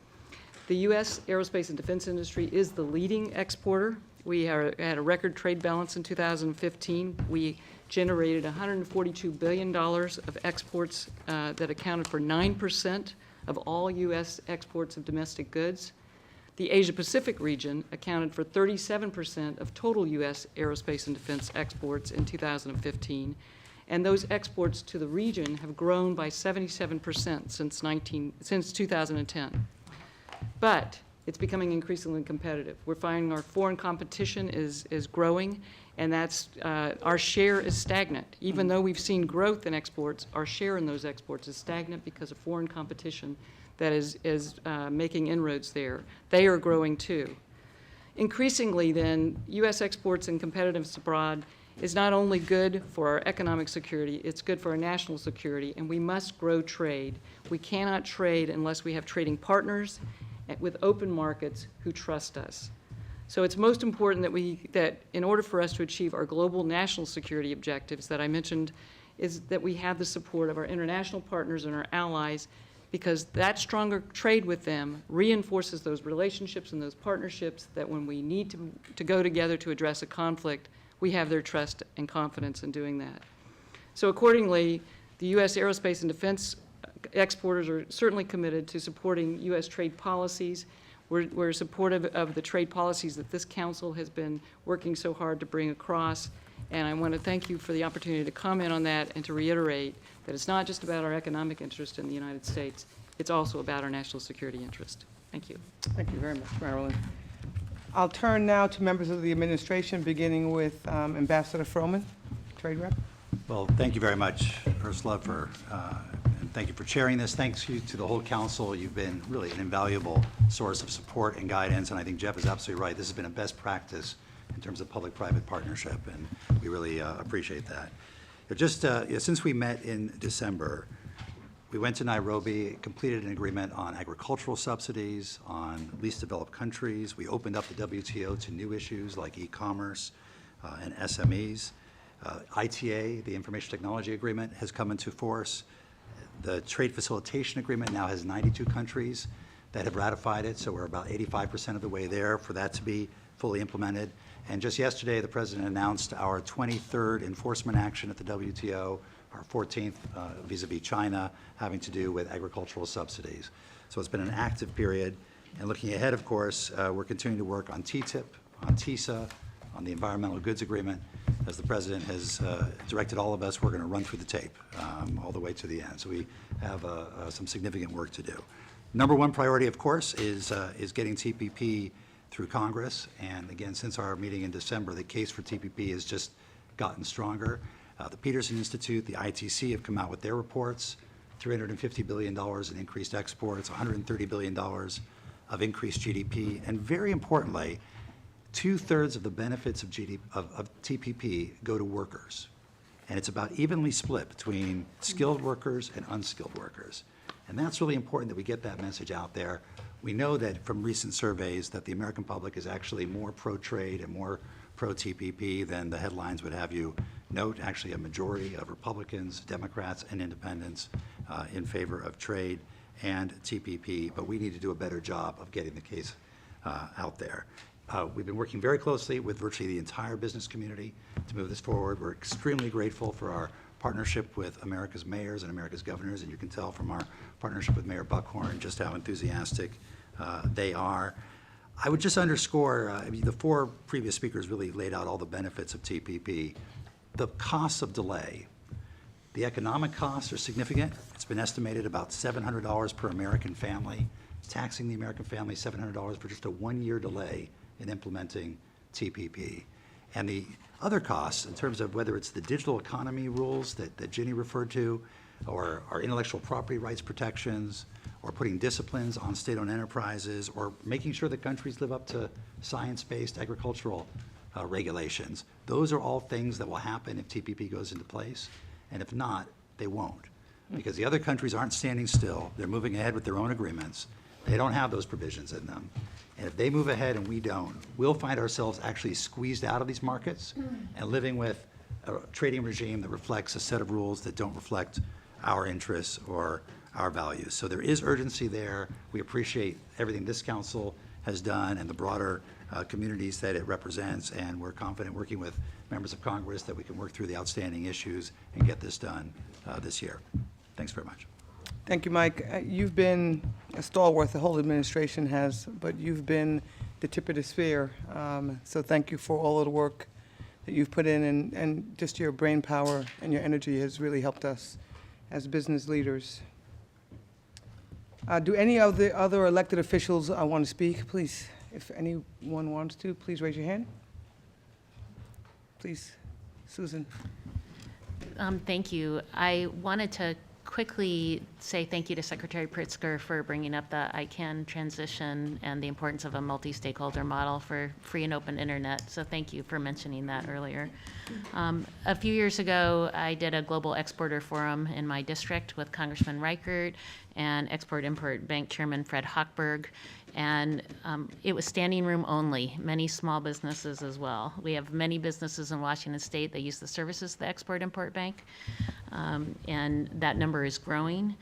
The U.S. aerospace and defense industry is the leading exporter. We had a record trade balance in 2015. We generated $142 billion of exports that accounted for 9% of all U.S. exports of domestic goods. The Asia-Pacific region accounted for 37% of total U.S. aerospace and defense exports in 2015, and those exports to the region have grown by 77% since 2010. But it's becoming increasingly competitive. We're finding our foreign competition is growing, and that's our share is stagnant. Even though we've seen growth in exports, our share in those exports is stagnant because of foreign competition that is making inroads there. They are growing too. Increasingly then, U.S. exports and competitiveness abroad is not only good for our economic security, it's good for our national security, and we must grow trade. We cannot trade unless we have trading partners with open markets who trust us. So it's most important that in order for us to achieve our global national security objectives that I mentioned, is that we have the support of our international partners and our allies, because that stronger trade with them reinforces those relationships and those partnerships that when we need to go together to address a conflict, we have their trust and confidence in doing that. So accordingly, the U.S. aerospace and defense exporters are certainly committed to supporting U.S. trade policies. We're supportive of the trade policies that this council has been working so hard to bring across, and I want to thank you for the opportunity to comment on that and to reiterate that it's not just about our economic interest in the United States, it's also about our national security interest. Thank you. Thank you very much, Marilyn. I'll turn now to members of the administration, beginning with Ambassador Froman, Trade Rep. Well, thank you very much, Ursula, and thank you for chairing this. Thanks you to the whole council. You've been really an invaluable source of support and guidance, and I think Jeff is absolutely right. This has been a best practice in terms of public-private partnership, and we really appreciate that. Since we met in December, we went to Nairobi, completed an agreement on agricultural subsidies, on least developed countries. We opened up the WTO to new issues like e-commerce and SMEs. ITA, the Information Technology Agreement, has come into force. The Trade Facilitation Agreement now has 92 countries that have ratified it, so we're about 85% of the way there for that to be fully implemented. And just yesterday, the President announced our 23rd enforcement action at the WTO, our 14th vis-a-vis China, having to do with agricultural subsidies. So it's been an active period. And looking ahead, of course, we're continuing to work on TTIP, on TISA, on the Environmental Goods Agreement. As the President has directed all of us, we're going to run through the tape all the way to the end. So we have some significant work to do. Number one priority, of course, is getting TPP through Congress. And again, since our meeting in December, the case for TPP has just gotten stronger. The Peterson Institute, the ITC have come out with their reports, $350 billion in increased exports, $130 billion of increased GDP, and very importantly, 2/3 of the benefits of TPP go to workers. And it's about evenly split between skilled workers and unskilled workers. And that's really important that we get that message out there. We know that from recent surveys that the American public is actually more pro-trade and more pro-TPP than the headlines would have you note. Actually, a majority of Republicans, Democrats, and independents in favor of trade and TPP, but we need to do a better job of getting the case out there. We've been working very closely with virtually the entire business community to move this forward. We're extremely grateful for our partnership with America's mayors and America's governors, and you can tell from our partnership with Mayor Buckhorn just how enthusiastic they are. I would just underscore, the four previous speakers really laid out all the benefits of TPP. The costs of delay, the economic costs are significant. It's been estimated about $700 per American family, taxing the American family $700 for just a one-year delay in implementing TPP. And the other costs, in terms of whether it's the digital economy rules that Ginny referred to, or our intellectual property rights protections, or putting disciplines on state-owned enterprises, or making sure that countries live up to science-based agricultural regulations. Those are all things that will happen if TPP goes into place, and if not, they won't. Because the other countries aren't standing still. They're moving ahead with their own agreements. They don't have those provisions in them. And if they move ahead and we don't, we'll find ourselves actually squeezed out of these markets and living with a trading regime that reflects a set of rules that don't reflect our interests or our values. So there is urgency there. We appreciate everything this council has done and the broader communities that it represents, and we're confident working with members of Congress that we can work through the outstanding issues and get this done this year. Thanks very much. Thank you, Mike. You've been a stalwart, the whole administration has, but you've been the tip of the spear. So thank you for all of the work that you've put in, and just your brain power and your energy has really helped us as business leaders. Do any of the other elected officials want to speak? Please, if anyone wants to, please raise your hand. Please, Susan. Thank you. I wanted to quickly say thank you to Secretary Pritzker for bringing up the ICANN transition and the importance of a multi-stakeholder model for free and open internet. So thank you for mentioning that earlier. A few years ago, I did a global exporter forum in my district with Congressman Reichert and Export-Import Bank Chairman Fred Hochberg. And it was standing room only, many small businesses as well. We have many businesses in Washington State that use the services of the Export-Import Bank, and that number is growing.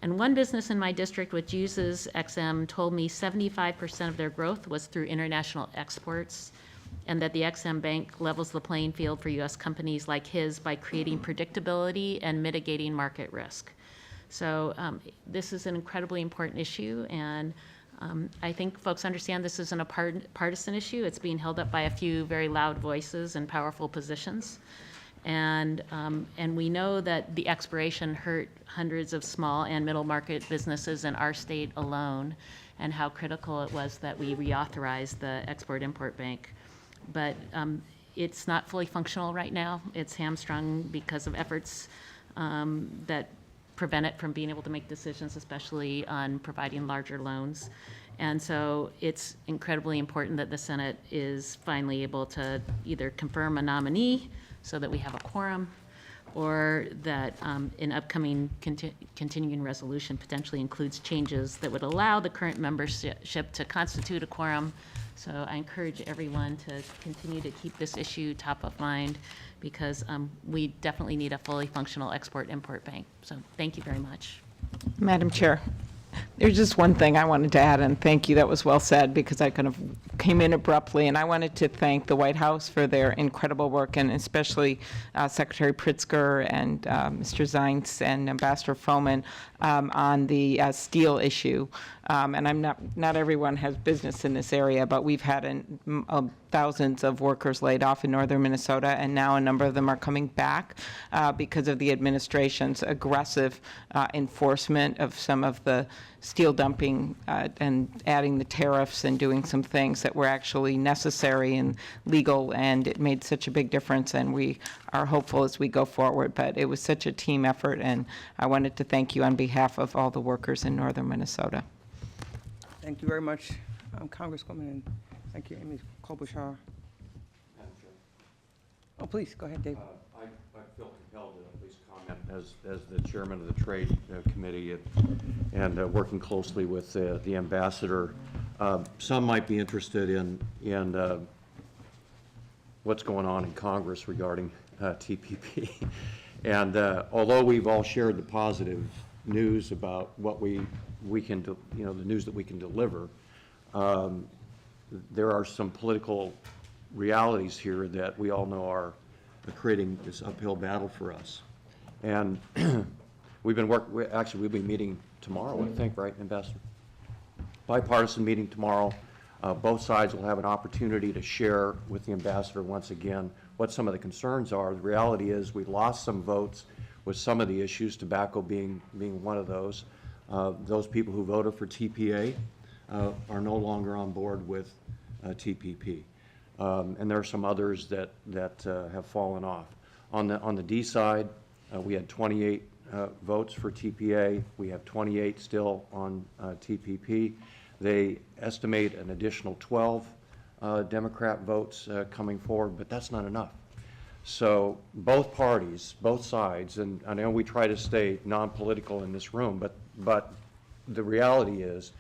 And one business in my district which uses XM told me 75% of their growth was through international exports, and that the XM Bank levels the playing field for U.S. companies like his by creating predictability and mitigating market risk. So this is an incredibly important issue, and I think folks understand this isn't a partisan issue. It's being held up by a few very loud voices and powerful positions. And we know that the expiration hurt hundreds of small and middle market businesses in our state alone, and how critical it was that we reauthorized the Export-Import Bank. But it's not fully functional right now. It's hamstrung because of efforts that prevent it from being able to make decisions, especially on providing larger loans. And so it's incredibly important that the Senate is finally able to either confirm a nominee so that we have a quorum, or that an upcoming continuing resolution potentially includes changes that would allow the current membership to constitute a quorum. So I encourage everyone to continue to keep this issue top of mind, because we definitely need a fully functional export-import bank. So thank you very much. Madam Chair, there's just one thing I wanted to add, and thank you, that was well said, because I kind of came in abruptly, and I wanted to thank the White House for their incredible work, and especially Secretary Pritzker and Mr. Zients and Ambassador Froman on the steel issue. And I'm not everyone has business in this area, but we've had thousands of workers laid off in northern Minnesota, and now a number of them are coming back because of the administration's aggressive enforcement of some of the steel dumping and adding the tariffs and doing some things that were actually necessary and legal, and it made such a big difference, and we are hopeful as we go forward. But it was such a team effort, and I wanted to thank you on behalf of all the workers in northern Minnesota. Thank you very much, Congresswoman, and thank you, Amy Klobuchar. Oh, please, go ahead, Dave. I feel compelled to at least comment as the chairman of the Trade Committee and working closely with the ambassador. Some might be interested in what's going on in Congress regarding TPP. And although we've all shared the positive news about what we can do, the news that we can deliver, there are some political realities here that we all know are creating this uphill battle for us. And we've been meeting tomorrow, I think, right, Ambassador? Bipartisan meeting tomorrow. Both sides will have an opportunity to share with the ambassador once again what some of the concerns are. The reality is we lost some votes with some of the issues, tobacco being one of those. Those people who voted for TPA are no longer on board with TPP. And there are some others that have fallen off. On the D side, we had 28 votes for TPA. We have 28 still on TPP. They estimate an additional 12 Democrat votes coming forward, but that's not enough. So both parties, both sides, and I know we try to stay non-political in this room, but the reality is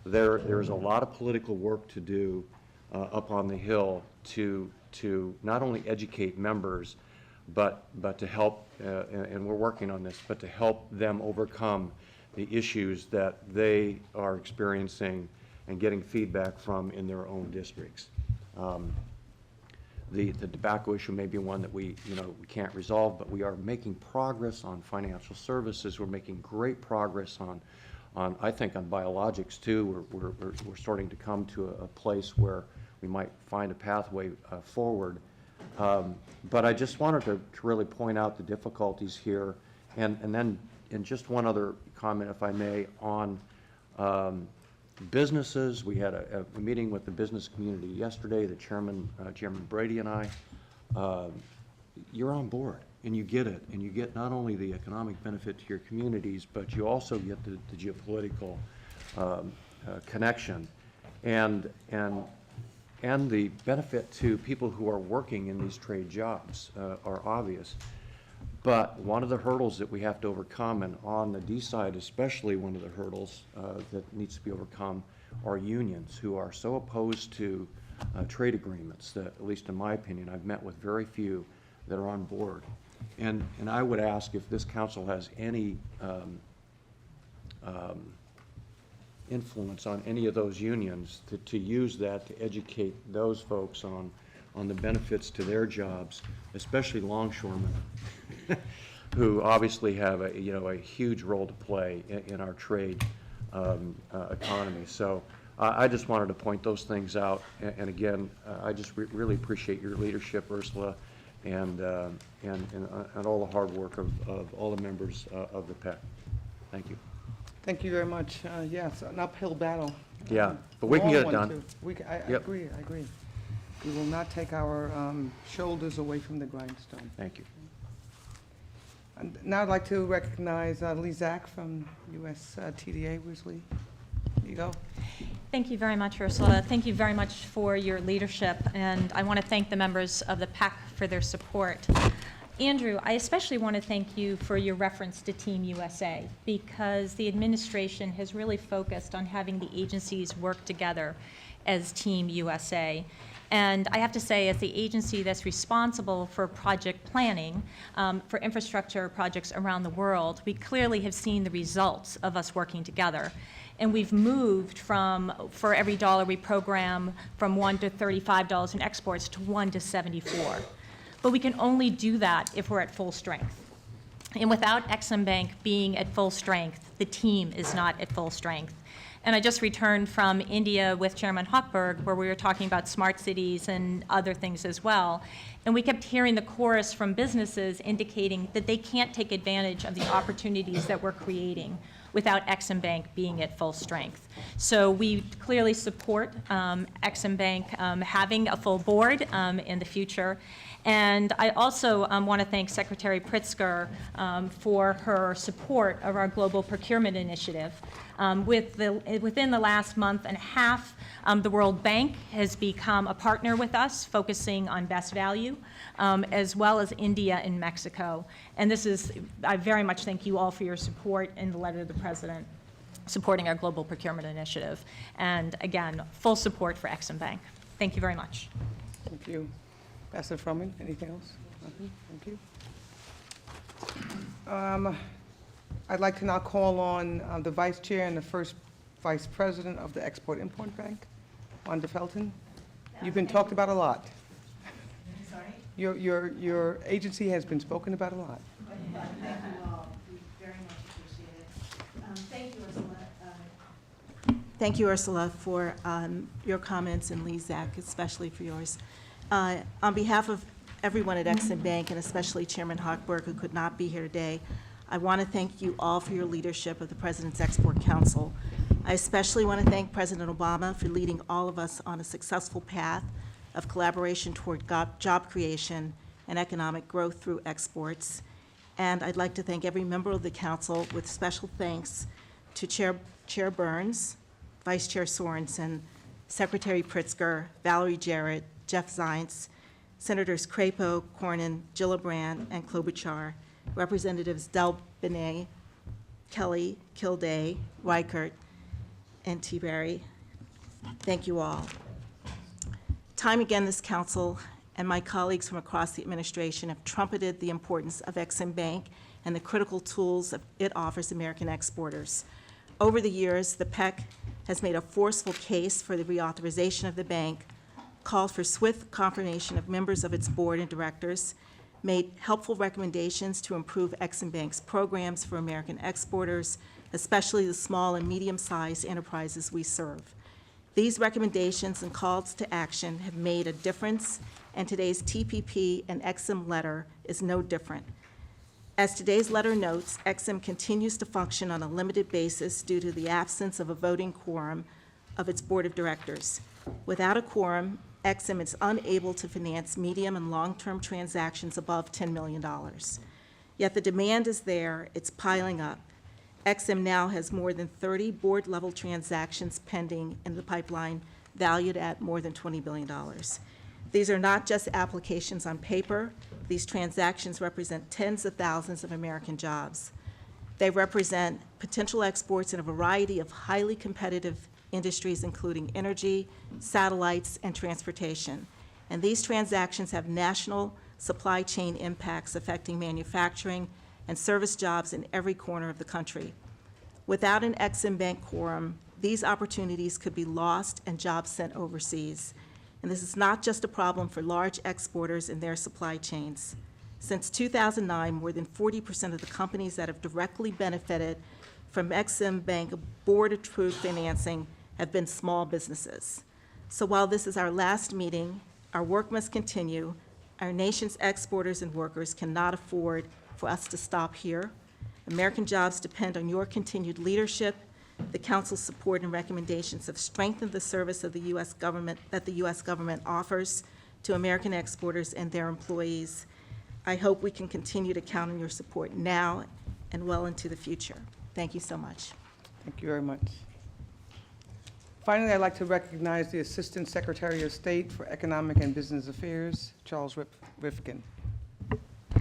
there's a lot of political work to do up on the Hill to not only educate members, but to help, and we're working on this, but to help them overcome the issues that they are experiencing and getting feedback from in their own districts. The tobacco issue may be one that we can't resolve, but we are making progress on financial services. We're making great progress on I think on biologics too. We're starting to come to a place where we might find a pathway forward. But I just wanted to really point out the difficulties here, and then just one other comment, if I may, on businesses. We had a meeting with the business community yesterday, the Chairman Brady and I. You're on board, and you get it, and you get not only the economic benefit to your communities, but you also get the geopolitical connection, and the benefit to people who are working in these trade jobs are obvious. But one of the hurdles that we have to overcome, and on the D side especially, one of the hurdles that needs to be overcome are unions who are so opposed to trade agreements that, at least in my opinion, I've met with very few that are on board. And I would ask if this council has any influence on any of those unions to use that to educate those folks on the benefits to their jobs, especially longshoremen, who obviously have a huge role to play in our trade economy. So I just wanted to point those things out. And again, I just really appreciate your leadership, Ursula, and all the hard work of all the members of the PEC. Thank you. Thank you very much. Yes, an uphill battle. Yeah, but we can get it Long one, done. too. I Yep. agree, I agree. We will not take our shoulders away from the grindstone. Thank you. And now I'd like to recognize Lee Zach from US TDA. Where's Lee? Here you go. Thank you very much, Ursula. Thank you very much for your leadership, and I want to thank the members of the PAC for their support. Andrew, I especially want to thank you for your reference to Team USA, because the administration has really focused on having the agencies work together as Team USA. And I have to say, as the agency that's responsible for project planning for infrastructure projects around the world, we clearly have seen the results of us working together. And we've moved from, for every dollar we program, from $1 to $35 in exports to $1 to 74. But we can only do that if we're at full strength. And without Exim Bank being at full strength, the team is not at full strength. And I just returned from India with Chairman Hochberg, where we were talking about smart cities and other things as well. And we kept hearing the chorus from businesses indicating that they can't take advantage of the opportunities that we're creating without Exim Bank being at full strength. So we clearly support Exim Bank having a full board in the future. And I also want to thank Secretary Pritzker for her support of our global procurement initiative. Within the last month and a half, the World Bank has become a partner with us, focusing on best value, as well as India and Mexico. And I very much thank you all for your support in the letter to the President supporting our global procurement initiative. And again, full support for Exim Bank. Thank you very much. Thank you. Ambassador Froman, anything else? Nothing? Thank you. I'd like to now call on the Vice Chair and the first Vice President of the Export-Import Bank, Wanda Felton. You've been talked about a lot. Sorry? Your agency has been spoken about a lot. Thank you all. We very much appreciate it. Thank you, Ursula. Thank you, Ursula, for your comments, and Lee Zach, especially for yours. On behalf of everyone at Exim Bank, and especially Chairman Hochberg, who could not be here today, I want to thank you all for your leadership of the President's Export Council. I especially want to thank President Obama for leading all of us on a successful path of collaboration toward job creation and economic growth through exports. And I'd like to thank every member of the Council, with special thanks to Chair Burns, Vice Chair Sorensen, Secretary Pritzker, Valerie Jarrett, Jeff Zients, Senators Crapo, Cornyn, Gillibrand, and Klobuchar, Representatives Del Benet, Kelly, Kilday, Reichert, and T. Berry. Thank you all. Time again, this council and my colleagues from across the administration have trumpeted the importance of Ex-Im Bank and the critical tools it offers American exporters. Over the years, the PEC has made a forceful case for the reauthorization of the bank, called for swift confirmation of members of its board and directors, made helpful recommendations to improve Ex-Im Bank's programs for American exporters, especially the small and medium-sized enterprises we serve. These recommendations and calls to action have made a difference, and today's TPP and Ex-Im letter is no different. As today's letter notes, Ex-Im continues to function on a limited basis due to the absence of a voting quorum of its board of directors. Without a quorum, Ex-Im is unable to finance medium and long-term transactions above $10 million. Yet the demand is there, it's piling up. Ex-Im now has more than 30 board-level transactions pending in the pipeline, valued at more than $20 billion. These are not just applications on paper. These transactions represent tens of thousands of American jobs. They represent potential exports in a variety of highly competitive industries, including energy, satellites, and transportation. And these transactions have national supply chain impacts affecting manufacturing and service jobs in every corner of the country. Without an Ex-Im Bank quorum, these opportunities could be lost and jobs sent overseas. And this is not just a problem for large exporters and their supply chains. Since 2009, more than 40% of the companies that have directly benefited from Ex-Im Bank board-approved financing have been small businesses. So while this is our last meeting, our work must continue. Our nation's exporters and workers cannot afford for us to stop here. American jobs depend on your continued leadership. The Council's support and recommendations have strengthened the service of the U.S. government that the U.S. government offers to American exporters and their employees. I hope we can continue to count on your support now and well into the future. Thank you so much. Thank you very much. Finally, I'd like to recognize the Assistant Secretary of State for Economic and Business Affairs, Charles Rifkin.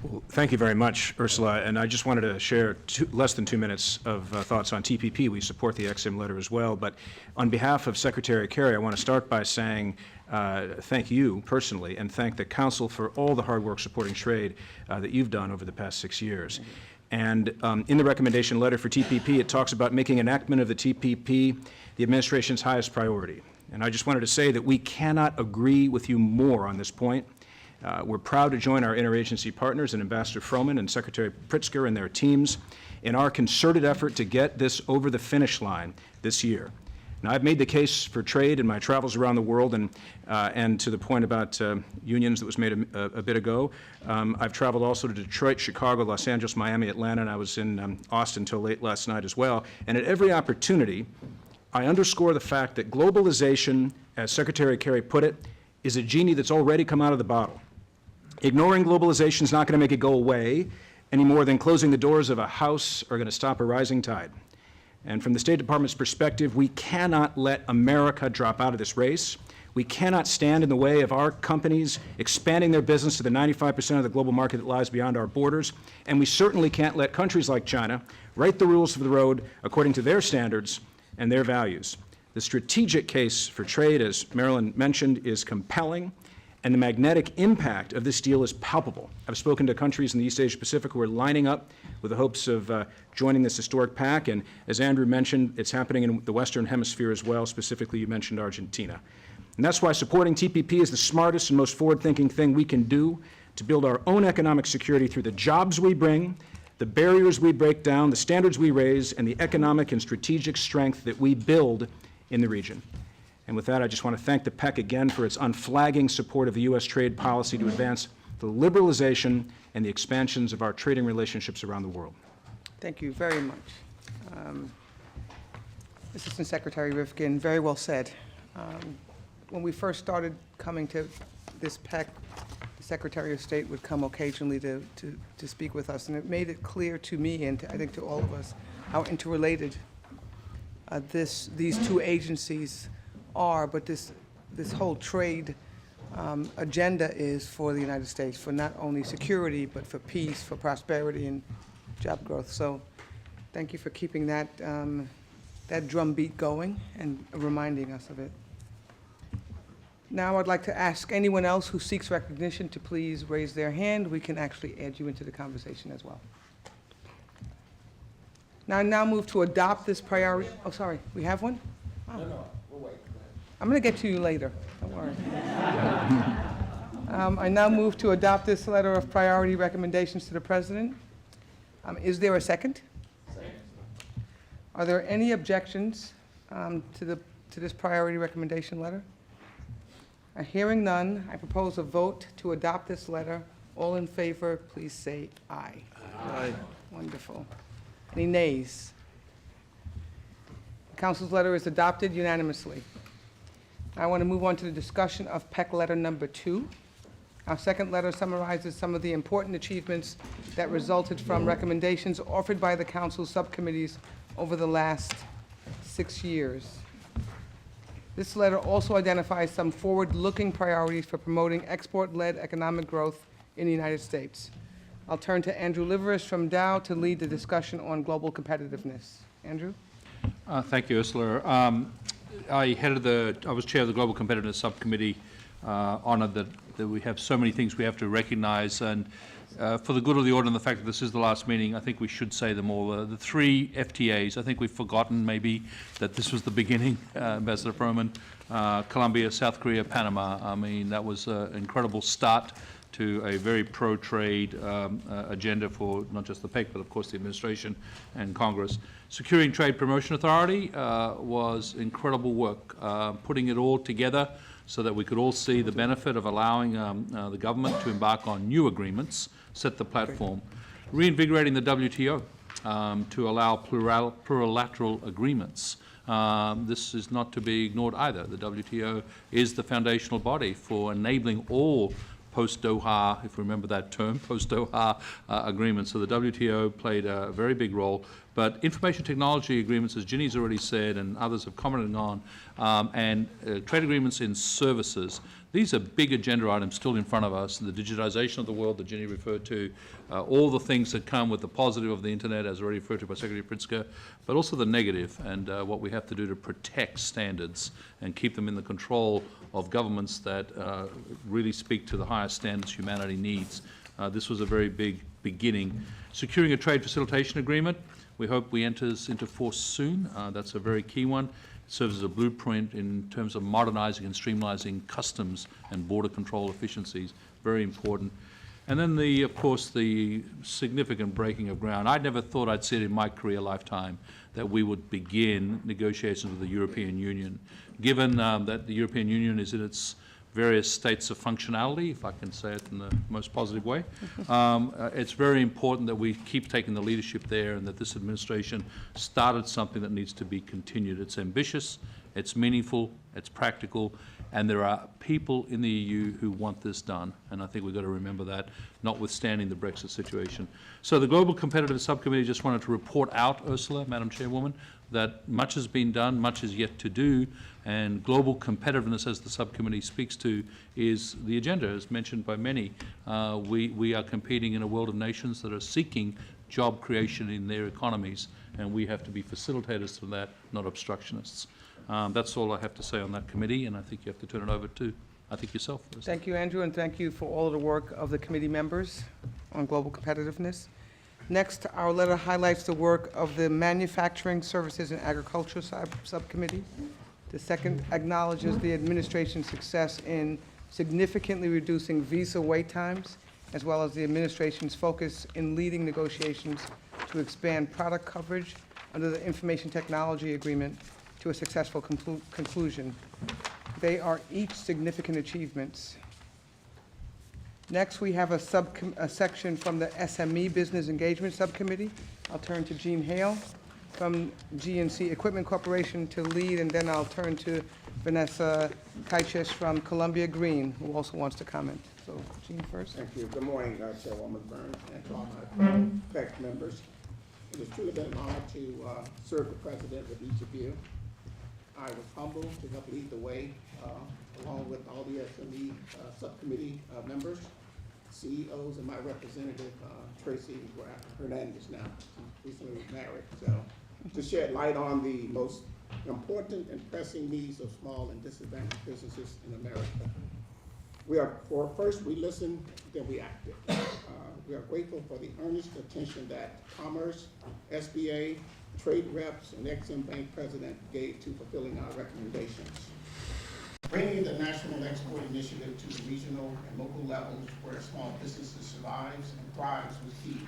Well, thank you very much, Ursula, and I just wanted to share less than 2 minutes of thoughts on TPP. We support the Ex-Im letter as well, but on behalf of Secretary Kerry, I want to start by saying thank you personally and thank the Council for all the hard work supporting trade that you've done over the past 6 years. And in the recommendation letter for TPP, it talks about making enactment of the TPP the administration's highest priority. And I just wanted to say that we cannot agree with you more on this point. We're proud to join our interagency partners and Ambassador Froman and Secretary Pritzker and their teams in our concerted effort to get this over the finish line this year. Now, I've made the case for trade in my travels around the world, and to the point about unions that was made a bit ago, I've traveled also to Detroit, Chicago, Los Angeles, Miami, Atlanta, and I was in Austin until late last night as well. And at every opportunity, I underscore the fact that globalization, as Secretary Kerry put it, is a genie that's already come out of the bottle. Ignoring globalization is not going to make it go away any more than closing the doors of a house are going to stop a rising tide. And from the State Department's perspective, we cannot let America drop out of this race. We cannot stand in the way of our companies expanding their business to the 95% of the global market that lies beyond our borders. And we certainly can't let countries like China write the rules of the road according to their standards and their values. The strategic case for trade, as Marilyn mentioned, is compelling, and the magnetic impact of this deal is palpable. I've spoken to countries in the East Asia Pacific who are lining up with the hopes of joining this historic pact, and as Andrew mentioned, it's happening in the Western Hemisphere as well. Specifically, you mentioned Argentina. And that's why supporting TPP is the smartest and most forward-thinking thing we can do to build our own economic security through the jobs we bring, the barriers we break down, the standards we raise, and the economic and strategic strength that we build in the region. And with that, I just want to thank the PEC again for its unflagging support of the U.S. trade policy to advance the liberalization and the expansions of our trading relationships around the world. Thank you very much. Assistant Secretary Rifkin, very well said. When we first started coming to this PEC, the Secretary of State would come occasionally to speak with us, and it made it clear to me and I think to all of us how interrelated these two agencies are, but this whole trade agenda is for the United States, for not only security, but for peace, for prosperity, and job growth. So thank you for keeping that drumbeat going and reminding us of it. Now I'd like to ask anyone else who seeks recognition to please raise their hand. We can actually add you into the conversation as well. Now move to adopt this priority, oh, sorry, we have one? No, we'll wait. I'm going to get to you later, don't worry. I now move to adopt this letter of priority recommendations to the president. Is there a second? Second. Are there any objections to this priority recommendation letter? Hearing none, I propose a vote to adopt this letter. All in favor, please say aye. Aye. Wonderful. Any nays? The council's letter is adopted unanimously. I want to move on to the discussion of PEC letter number 2. Our second letter summarizes some of the important achievements that resulted from recommendations offered by the council's subcommittees over the last 6 years. This letter also identifies some forward-looking priorities for promoting export-led economic growth in the United States. I'll turn to Andrew Liveris from Dow to lead the discussion on global competitiveness. Andrew? Thank you, Ursula. I was chair of the Global Competitiveness Subcommittee, honored that we have so many things we have to recognize, and for the good of the order and the fact that this is the last meeting, I think we should say them all. The 3 FTAs, I think we've forgotten maybe that this was the beginning, Ambassador Froman, Colombia, South Korea, Panama. I mean, that was an incredible start to a very pro-trade agenda for not just the PEC, but of course the administration and Congress. Securing Trade Promotion Authority was incredible work, putting it all together so that we could all see the benefit of allowing the government to embark on new agreements, set the platform. Reinvigorating the WTO to allow plurilateral agreements. This is not to be ignored either. The WTO is the foundational body for enabling all post-Doha, if you remember that term, post-Doha agreements. So the WTO played a very big role. But information technology agreements, as Ginny's already said and others have commented on, and trade agreements in services, these are big agenda items still in front of us. The digitization of the world that Ginny referred to, all the things that come with the positive of the internet, as already referred to by Secretary Pritzker, but also the negative and what we have to do to protect standards and keep them in the control of governments that really speak to the highest standards humanity needs. This was a very big beginning. Securing a trade facilitation agreement. We hope we enters into force soon. That's a very key one. It serves as a blueprint in terms of modernizing and streamlining customs and border control efficiencies. Very important. And then, of course, the significant breaking of ground. I never thought I'd see it in my career lifetime that we would begin negotiations with the European Union. Given that the European Union is in its various states of functionality, if I can say it in the most positive way. It's very important that we keep taking the leadership there and that this administration started something that needs to be continued. It's ambitious, it's meaningful, it's practical, and there are people in the EU who want this done, and I think we've got to remember that, notwithstanding the Brexit situation. So the Global Competitive Subcommittee just wanted to report out, Ursula, Madam Chairwoman, that much has been done, much is yet to do, and global competitiveness, as the subcommittee speaks to, is the agenda, as mentioned by many. We are competing in a world of nations that are seeking job creation in their economies, and we have to be facilitators to that, not obstructionists. That's all I have to say on that committee, and I think you have to turn it over to, I think, yourself. Thank you, Andrew, and thank you for all of the work of the committee members on global competitiveness. Next, our letter highlights the work of the Manufacturing Services and Agriculture Subcommittee. The second acknowledges the administration's success in significantly reducing visa wait times, as well as the administration's focus in leading negotiations to expand product coverage under the Information Technology Agreement to a successful conclusion. They are each significant achievements. Next, we have a section from the SME Business Engagement Subcommittee. I'll turn to Jean Hale from GNC Equipment Corporation to lead, and then I'll turn to Vanessa Kaiches from Columbia Green, who also wants to comment. So, Jean first. Thank you. Good morning, Chairwoman Burns, and to all my PEC members. It has truly been an honor to serve the president with each of you. I was humbled to help lead the way, along with all the SME subcommittee members, CEOs, and my representative, Tracy Hernandez now. She's recently married, so to shed light on the most important and pressing needs of small and disadvantaged businesses in America. First we listened, then we acted. We are grateful for the earnest attention that Commerce, SBA, trade reps, and Ex-Im Bank president gave to fulfilling our recommendations. Bringing the National Export Initiative to the regional and local levels where small businesses survives and thrives was key.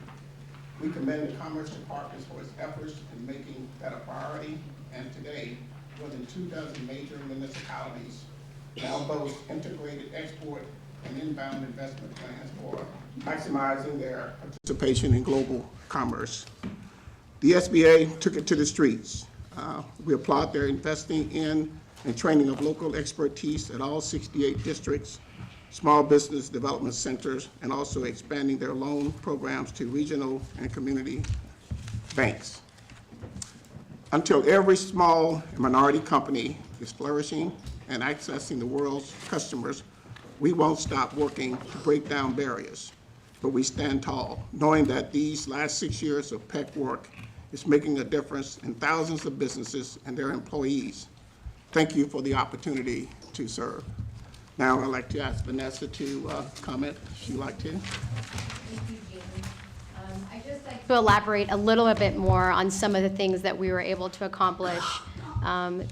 We commend the Commerce Department for its efforts in making that a priority, and today, more than 24 major municipalities now boast integrated export and inbound investment plans for maximizing their participation in global commerce. The SBA took it to the streets. We applaud their investing in and training of local expertise at all 68 districts, small business development centers, and also expanding their loan programs to regional and community banks. Until every small and minority company is flourishing and accessing the world's customers, we won't stop working to break down barriers, but we stand tall, knowing that these last 6 years of PEC work is making a difference in thousands of businesses and their employees. Thank you for the opportunity to serve. Now I'd like to ask Vanessa to comment, if she'd like to. Thank you, Jamie. I'd just like to elaborate a little bit more on some of the things that we were able to accomplish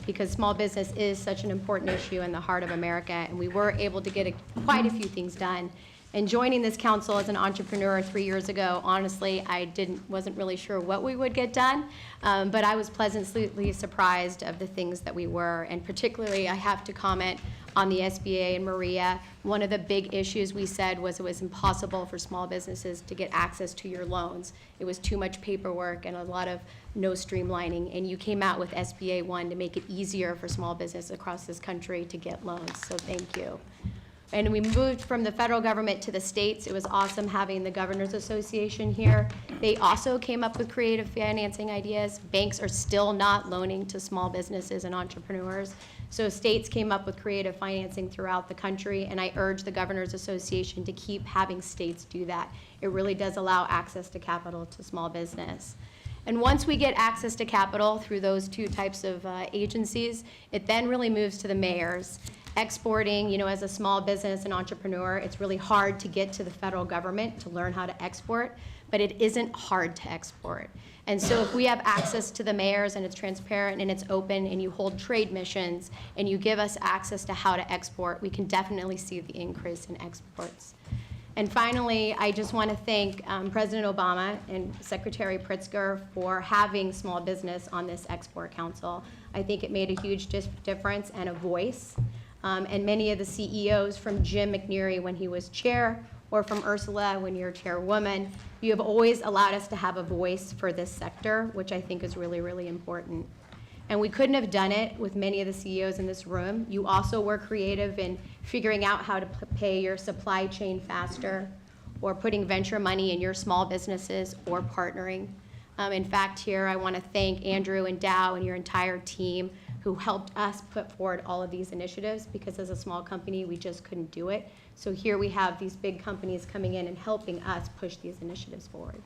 because small business is such an important issue in the heart of America, and we were able to get quite a few things done. And joining this council as an entrepreneur 3 years ago, honestly, I wasn't really sure what we would get done, but I was pleasantly surprised of the things that we were, and particularly I have to comment on the SBA and Maria. One of the big issues we said was it was impossible for small businesses to get access to your loans. It was too much paperwork and a lot of no streamlining, and you came out with SBA 1 to make it easier for small business across this country to get loans, so thank you. And we moved from the federal government to the states. It was awesome having the Governors Association here. They also came up with creative financing ideas. Banks are still not loaning to small businesses and entrepreneurs. So states came up with creative financing throughout the country, and I urge the Governors Association to keep having states do that. It really does allow access to capital to small business. And once we get access to capital through those two types of agencies, it then really moves to the mayors. Exporting, as a small business and entrepreneur, it's really hard to get to the federal government to learn how to export, but it isn't hard to export. And so if we have access to the mayors and it's transparent and it's open and you hold trade missions and you give us access to how to export, we can definitely see the increase in exports. And finally, I just want to thank President Obama and Secretary Pritzker for having small business on this Export Council. I think it made a huge difference and a voice. And many of the CEOs, from Jim McNeary when he was chair, or from Ursula when you're chairwoman, you have always allowed us to have a voice for this sector, which I think is really, really important. And we couldn't have done it with many of the CEOs in this room. You also were creative in figuring out how to pay your supply chain faster, or putting venture money in your small businesses, or partnering. In fact, here I want to thank Andrew and Dow and your entire team who helped us put forward all of these initiatives, because as a small company, we just couldn't do it. So here we have these big companies coming in and helping us push these initiatives forward.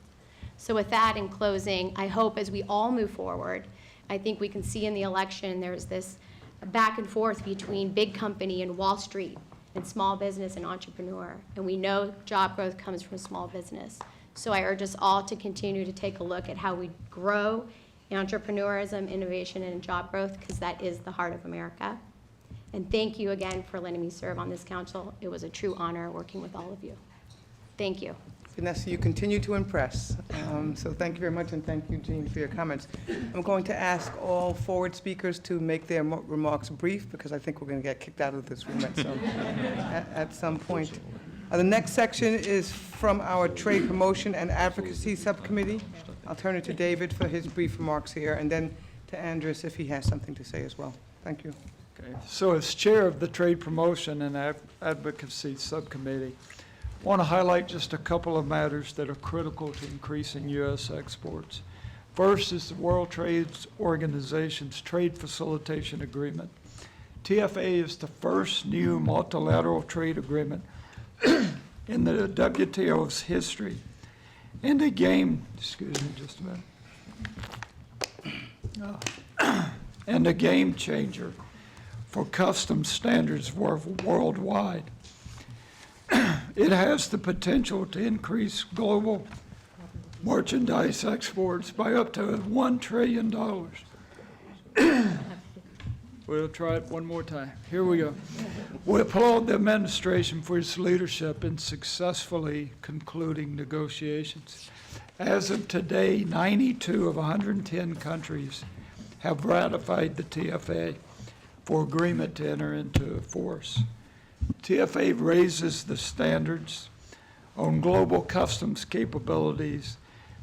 So with that, in closing, I hope as we all move forward, I think we can see in the election there's this back and forth between big company and Wall Street and small business and entrepreneur. And we know job growth comes from small business. So I urge us all to continue to take a look at how we grow entrepreneurism, innovation, and job growth, because that is the heart of America. And thank you again for letting me serve on this council. It was a true honor working with all of you. Thank you. Vanessa, you continue to impress. So thank you very much, and thank you, Jean, for your comments. I'm going to ask all forward speakers to make their remarks brief, because I think we're going to get kicked out of this room at some point. The next section is from our Trade Promotion and Advocacy Subcommittee. I'll turn it to David for his brief remarks here, and then to Andres if he has something to say as well. Thank you. Okay. So as chair of the Trade Promotion and Advocacy Subcommittee, I want to highlight just a couple of matters that are critical to increasing U.S. exports. First is the World Trade Organization's Trade Facilitation Agreement. TFA is the first new multilateral trade agreement in the WTO's history. And they gained, excuse me just a minute. and a game changer for customs standards worldwide. It has the potential to increase global merchandise exports by up to $1 trillion. We'll try it one more time. Here we go. We applaud the administration for its leadership in successfully concluding negotiations. As of today, 92 of 110 countries have ratified the TFA for agreement to enter into force. TFA raises the standards on global customs capabilities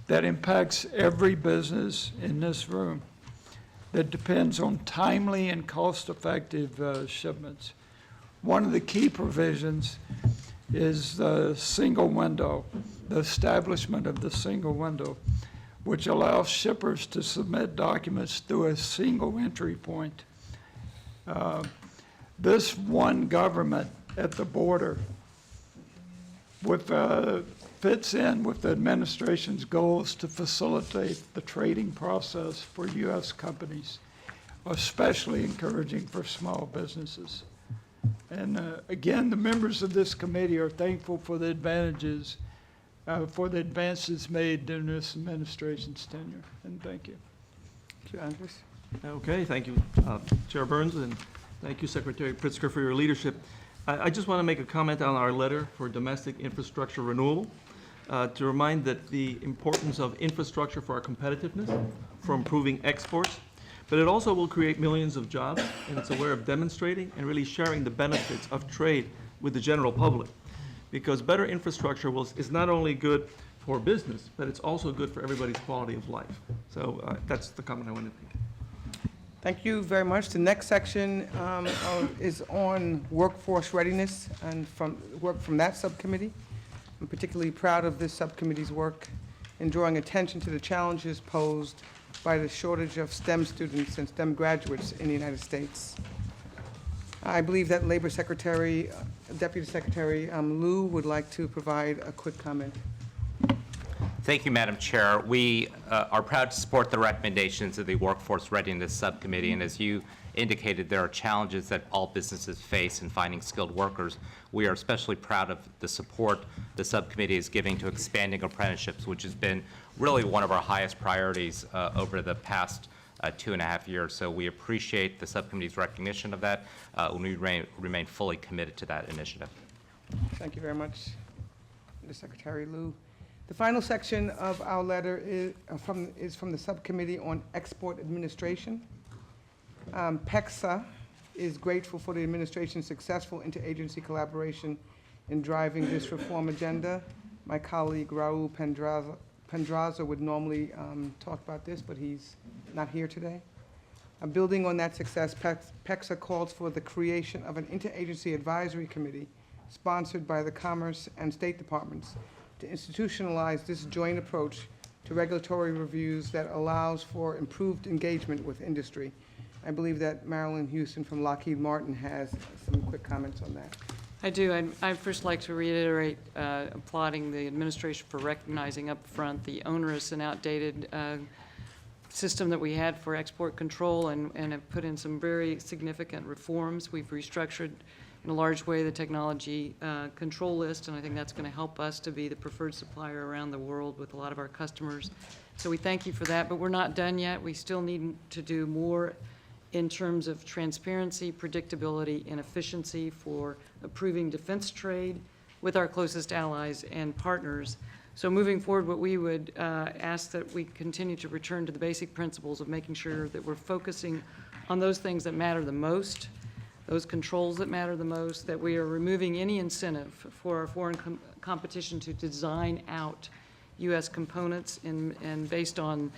that impacts every business in this room that depends on timely and cost-effective shipments. One of the key provisions is the single window, the establishment of the single window, which allows shippers to submit documents through a single entry point. This one government at the border fits in with the administration's goals to facilitate the trading process for U.S. companies, especially encouraging for small businesses. And again, the members of this committee are thankful for the advances made during this administration's tenure. And thank you. Mr. Andrews? Okay, thank you, Chair Burns, and thank you, Secretary Pritzker, for your leadership. I just want to make a comment on our letter for domestic infrastructure renewal, to remind that the importance of infrastructure for our competitiveness, for improving exports, but it also will create millions of jobs, and it's a way of demonstrating and really sharing the benefits of trade with the general public. Because better infrastructure is not only good for business, but it's also good for everybody's quality of life. So that's the comment I wanted to make. Thank you very much. The next section is on workforce readiness and work from that subcommittee. I'm particularly proud of this subcommittee's work in drawing attention to the challenges posed by the shortage of STEM students and STEM graduates in the United States. I believe that Labor Secretary, Deputy Secretary Liu would like to provide a quick comment. Thank you, Madam Chair. We are proud to support the recommendations of the Workforce Readiness Subcommittee, and as you indicated, there are challenges that all businesses face in finding skilled workers. We are especially proud of the support the subcommittee is giving to expanding apprenticeships, which has been really one of our highest priorities over the past 2.5 years. So we appreciate the subcommittee's recognition of that, and we remain fully committed to that initiative. Thank you very much, Mr. Secretary Liu. The final section of our letter is from the Subcommittee on Export Administration. PEXA is grateful for the administration's successful interagency collaboration in driving this reform agenda. My colleague Raul Pendraza would normally talk about this, but he's not here today. Building on that success, PEXA calls for the creation of an interagency advisory committee sponsored by the Commerce and State Departments to institutionalize this joint approach to regulatory reviews that allows for improved engagement with industry. I believe that Marilyn Houston from Lockheed Martin has some quick comments on that. I do. I'd first like to reiterate applauding the administration for recognizing up front the onerous and outdated system that we had for export control and have put in some very significant reforms. We've restructured in a large way the technology control list, and I think that's going to help us to be the preferred supplier around the world with a lot of our customers. So we thank you for that, but we're not done yet. We still need to do more in terms of transparency, predictability, and efficiency for approving defense trade with our closest allies and partners. So moving forward, what we would ask that we continue to return to the basic principles of making sure that we're focusing on those things that matter the most, those controls that matter the most, that we are removing any incentive for our foreign competition to design out U.S. components and based on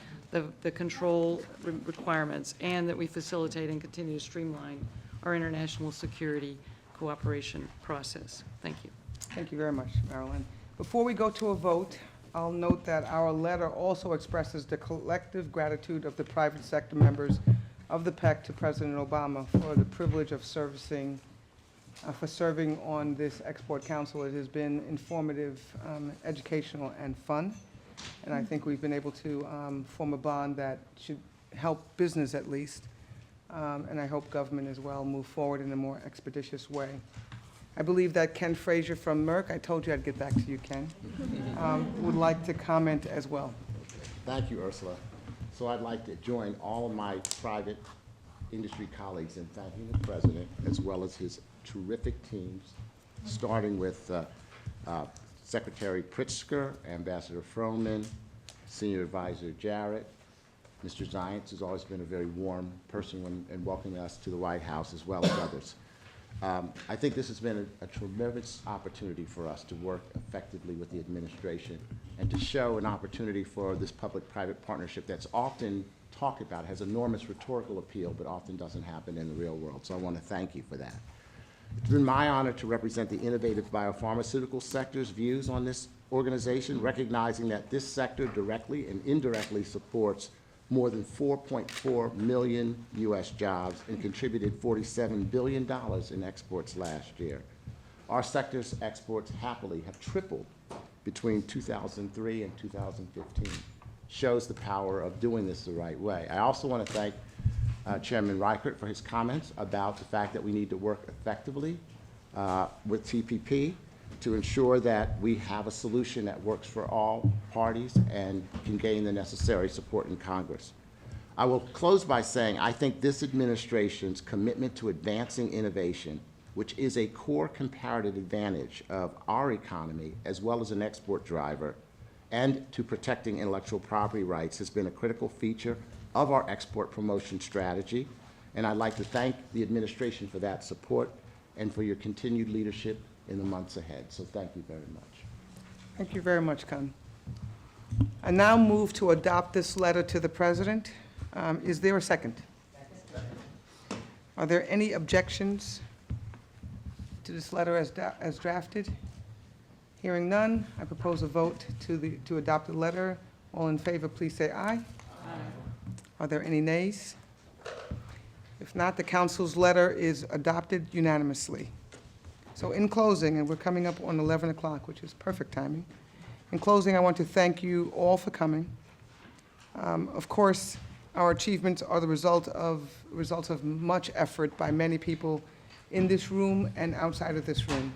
the control requirements, and that we facilitate and continue to streamline our international security cooperation process. Thank you. Thank you very much, Marilyn. Before we go to a vote, I'll note that our letter also expresses the collective gratitude of the private sector members of the PEC to President Obama for the privilege of serving on this Export Council. It has been informative, educational, and fun. And I think we've been able to form a bond that should help business at least, and I hope government as well, move forward in a more expeditious way. I believe that Ken Frazier from Merck, I told you I'd get back to you, Ken, would like to comment as well. Thank you, Ursula. So I'd like to join all of my private industry colleagues in thanking the President as well as his terrific teams, starting with Secretary Pritzker, Ambassador Froman, Senior Advisor Jarrett, Mr. Zients, who's always been a very warm person in welcoming us to the White House, as well as others. I think this has been a tremendous opportunity for us to work effectively with the administration and to show an opportunity for this public-private partnership that's often talked about, has enormous rhetorical appeal, but often doesn't happen in the real world. So I want to thank you for that. It's been my honor to represent the innovative biopharmaceutical sector's views on this organization, recognizing that this sector directly and indirectly supports more than 4.4 million U.S. jobs and contributed $47 billion in exports last year. Our sector's exports happily have tripled between 2003 and 2015. Shows the power of doing this the right way. I also want to thank Chairman Reichert for his comments about the fact that we need to work effectively with TPP to ensure that we have a solution that works for all parties and can gain the necessary support in Congress. I will close by saying I think this administration's commitment to advancing innovation, which is a core comparative advantage of our economy as well as an export driver, and to protecting intellectual property rights has been a critical feature of our export promotion strategy. And I'd like to thank the administration for that support and for your continued leadership in the months ahead. So thank you very much. Thank you very much, Ken. I now move to adopt this letter to the President. Is there a second? Are there any objections to this letter as drafted? Hearing none, I propose a vote to adopt the letter. All in favor, please say aye. Aye. Are there any nays? If not, the council's letter is adopted unanimously. So in closing, and we're coming up on 11 o'clock, which is perfect timing. In closing, I want to thank you all for coming. Of course, our achievements are the results of much effort by many people in this room and outside of this room.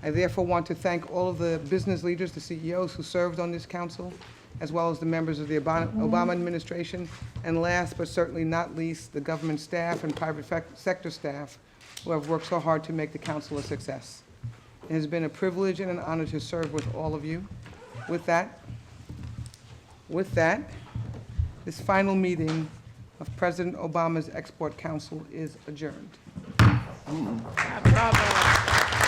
I therefore want to thank all of the business leaders, the CEOs who served on this council, as well as the members of the Obama administration, and last but certainly not least, the government staff and private sector staff who have worked so hard to make the council a success. It has been a privilege and an honor to serve with all of you. With that, this final meeting of President Obama's Export Council is adjourned. Bravo.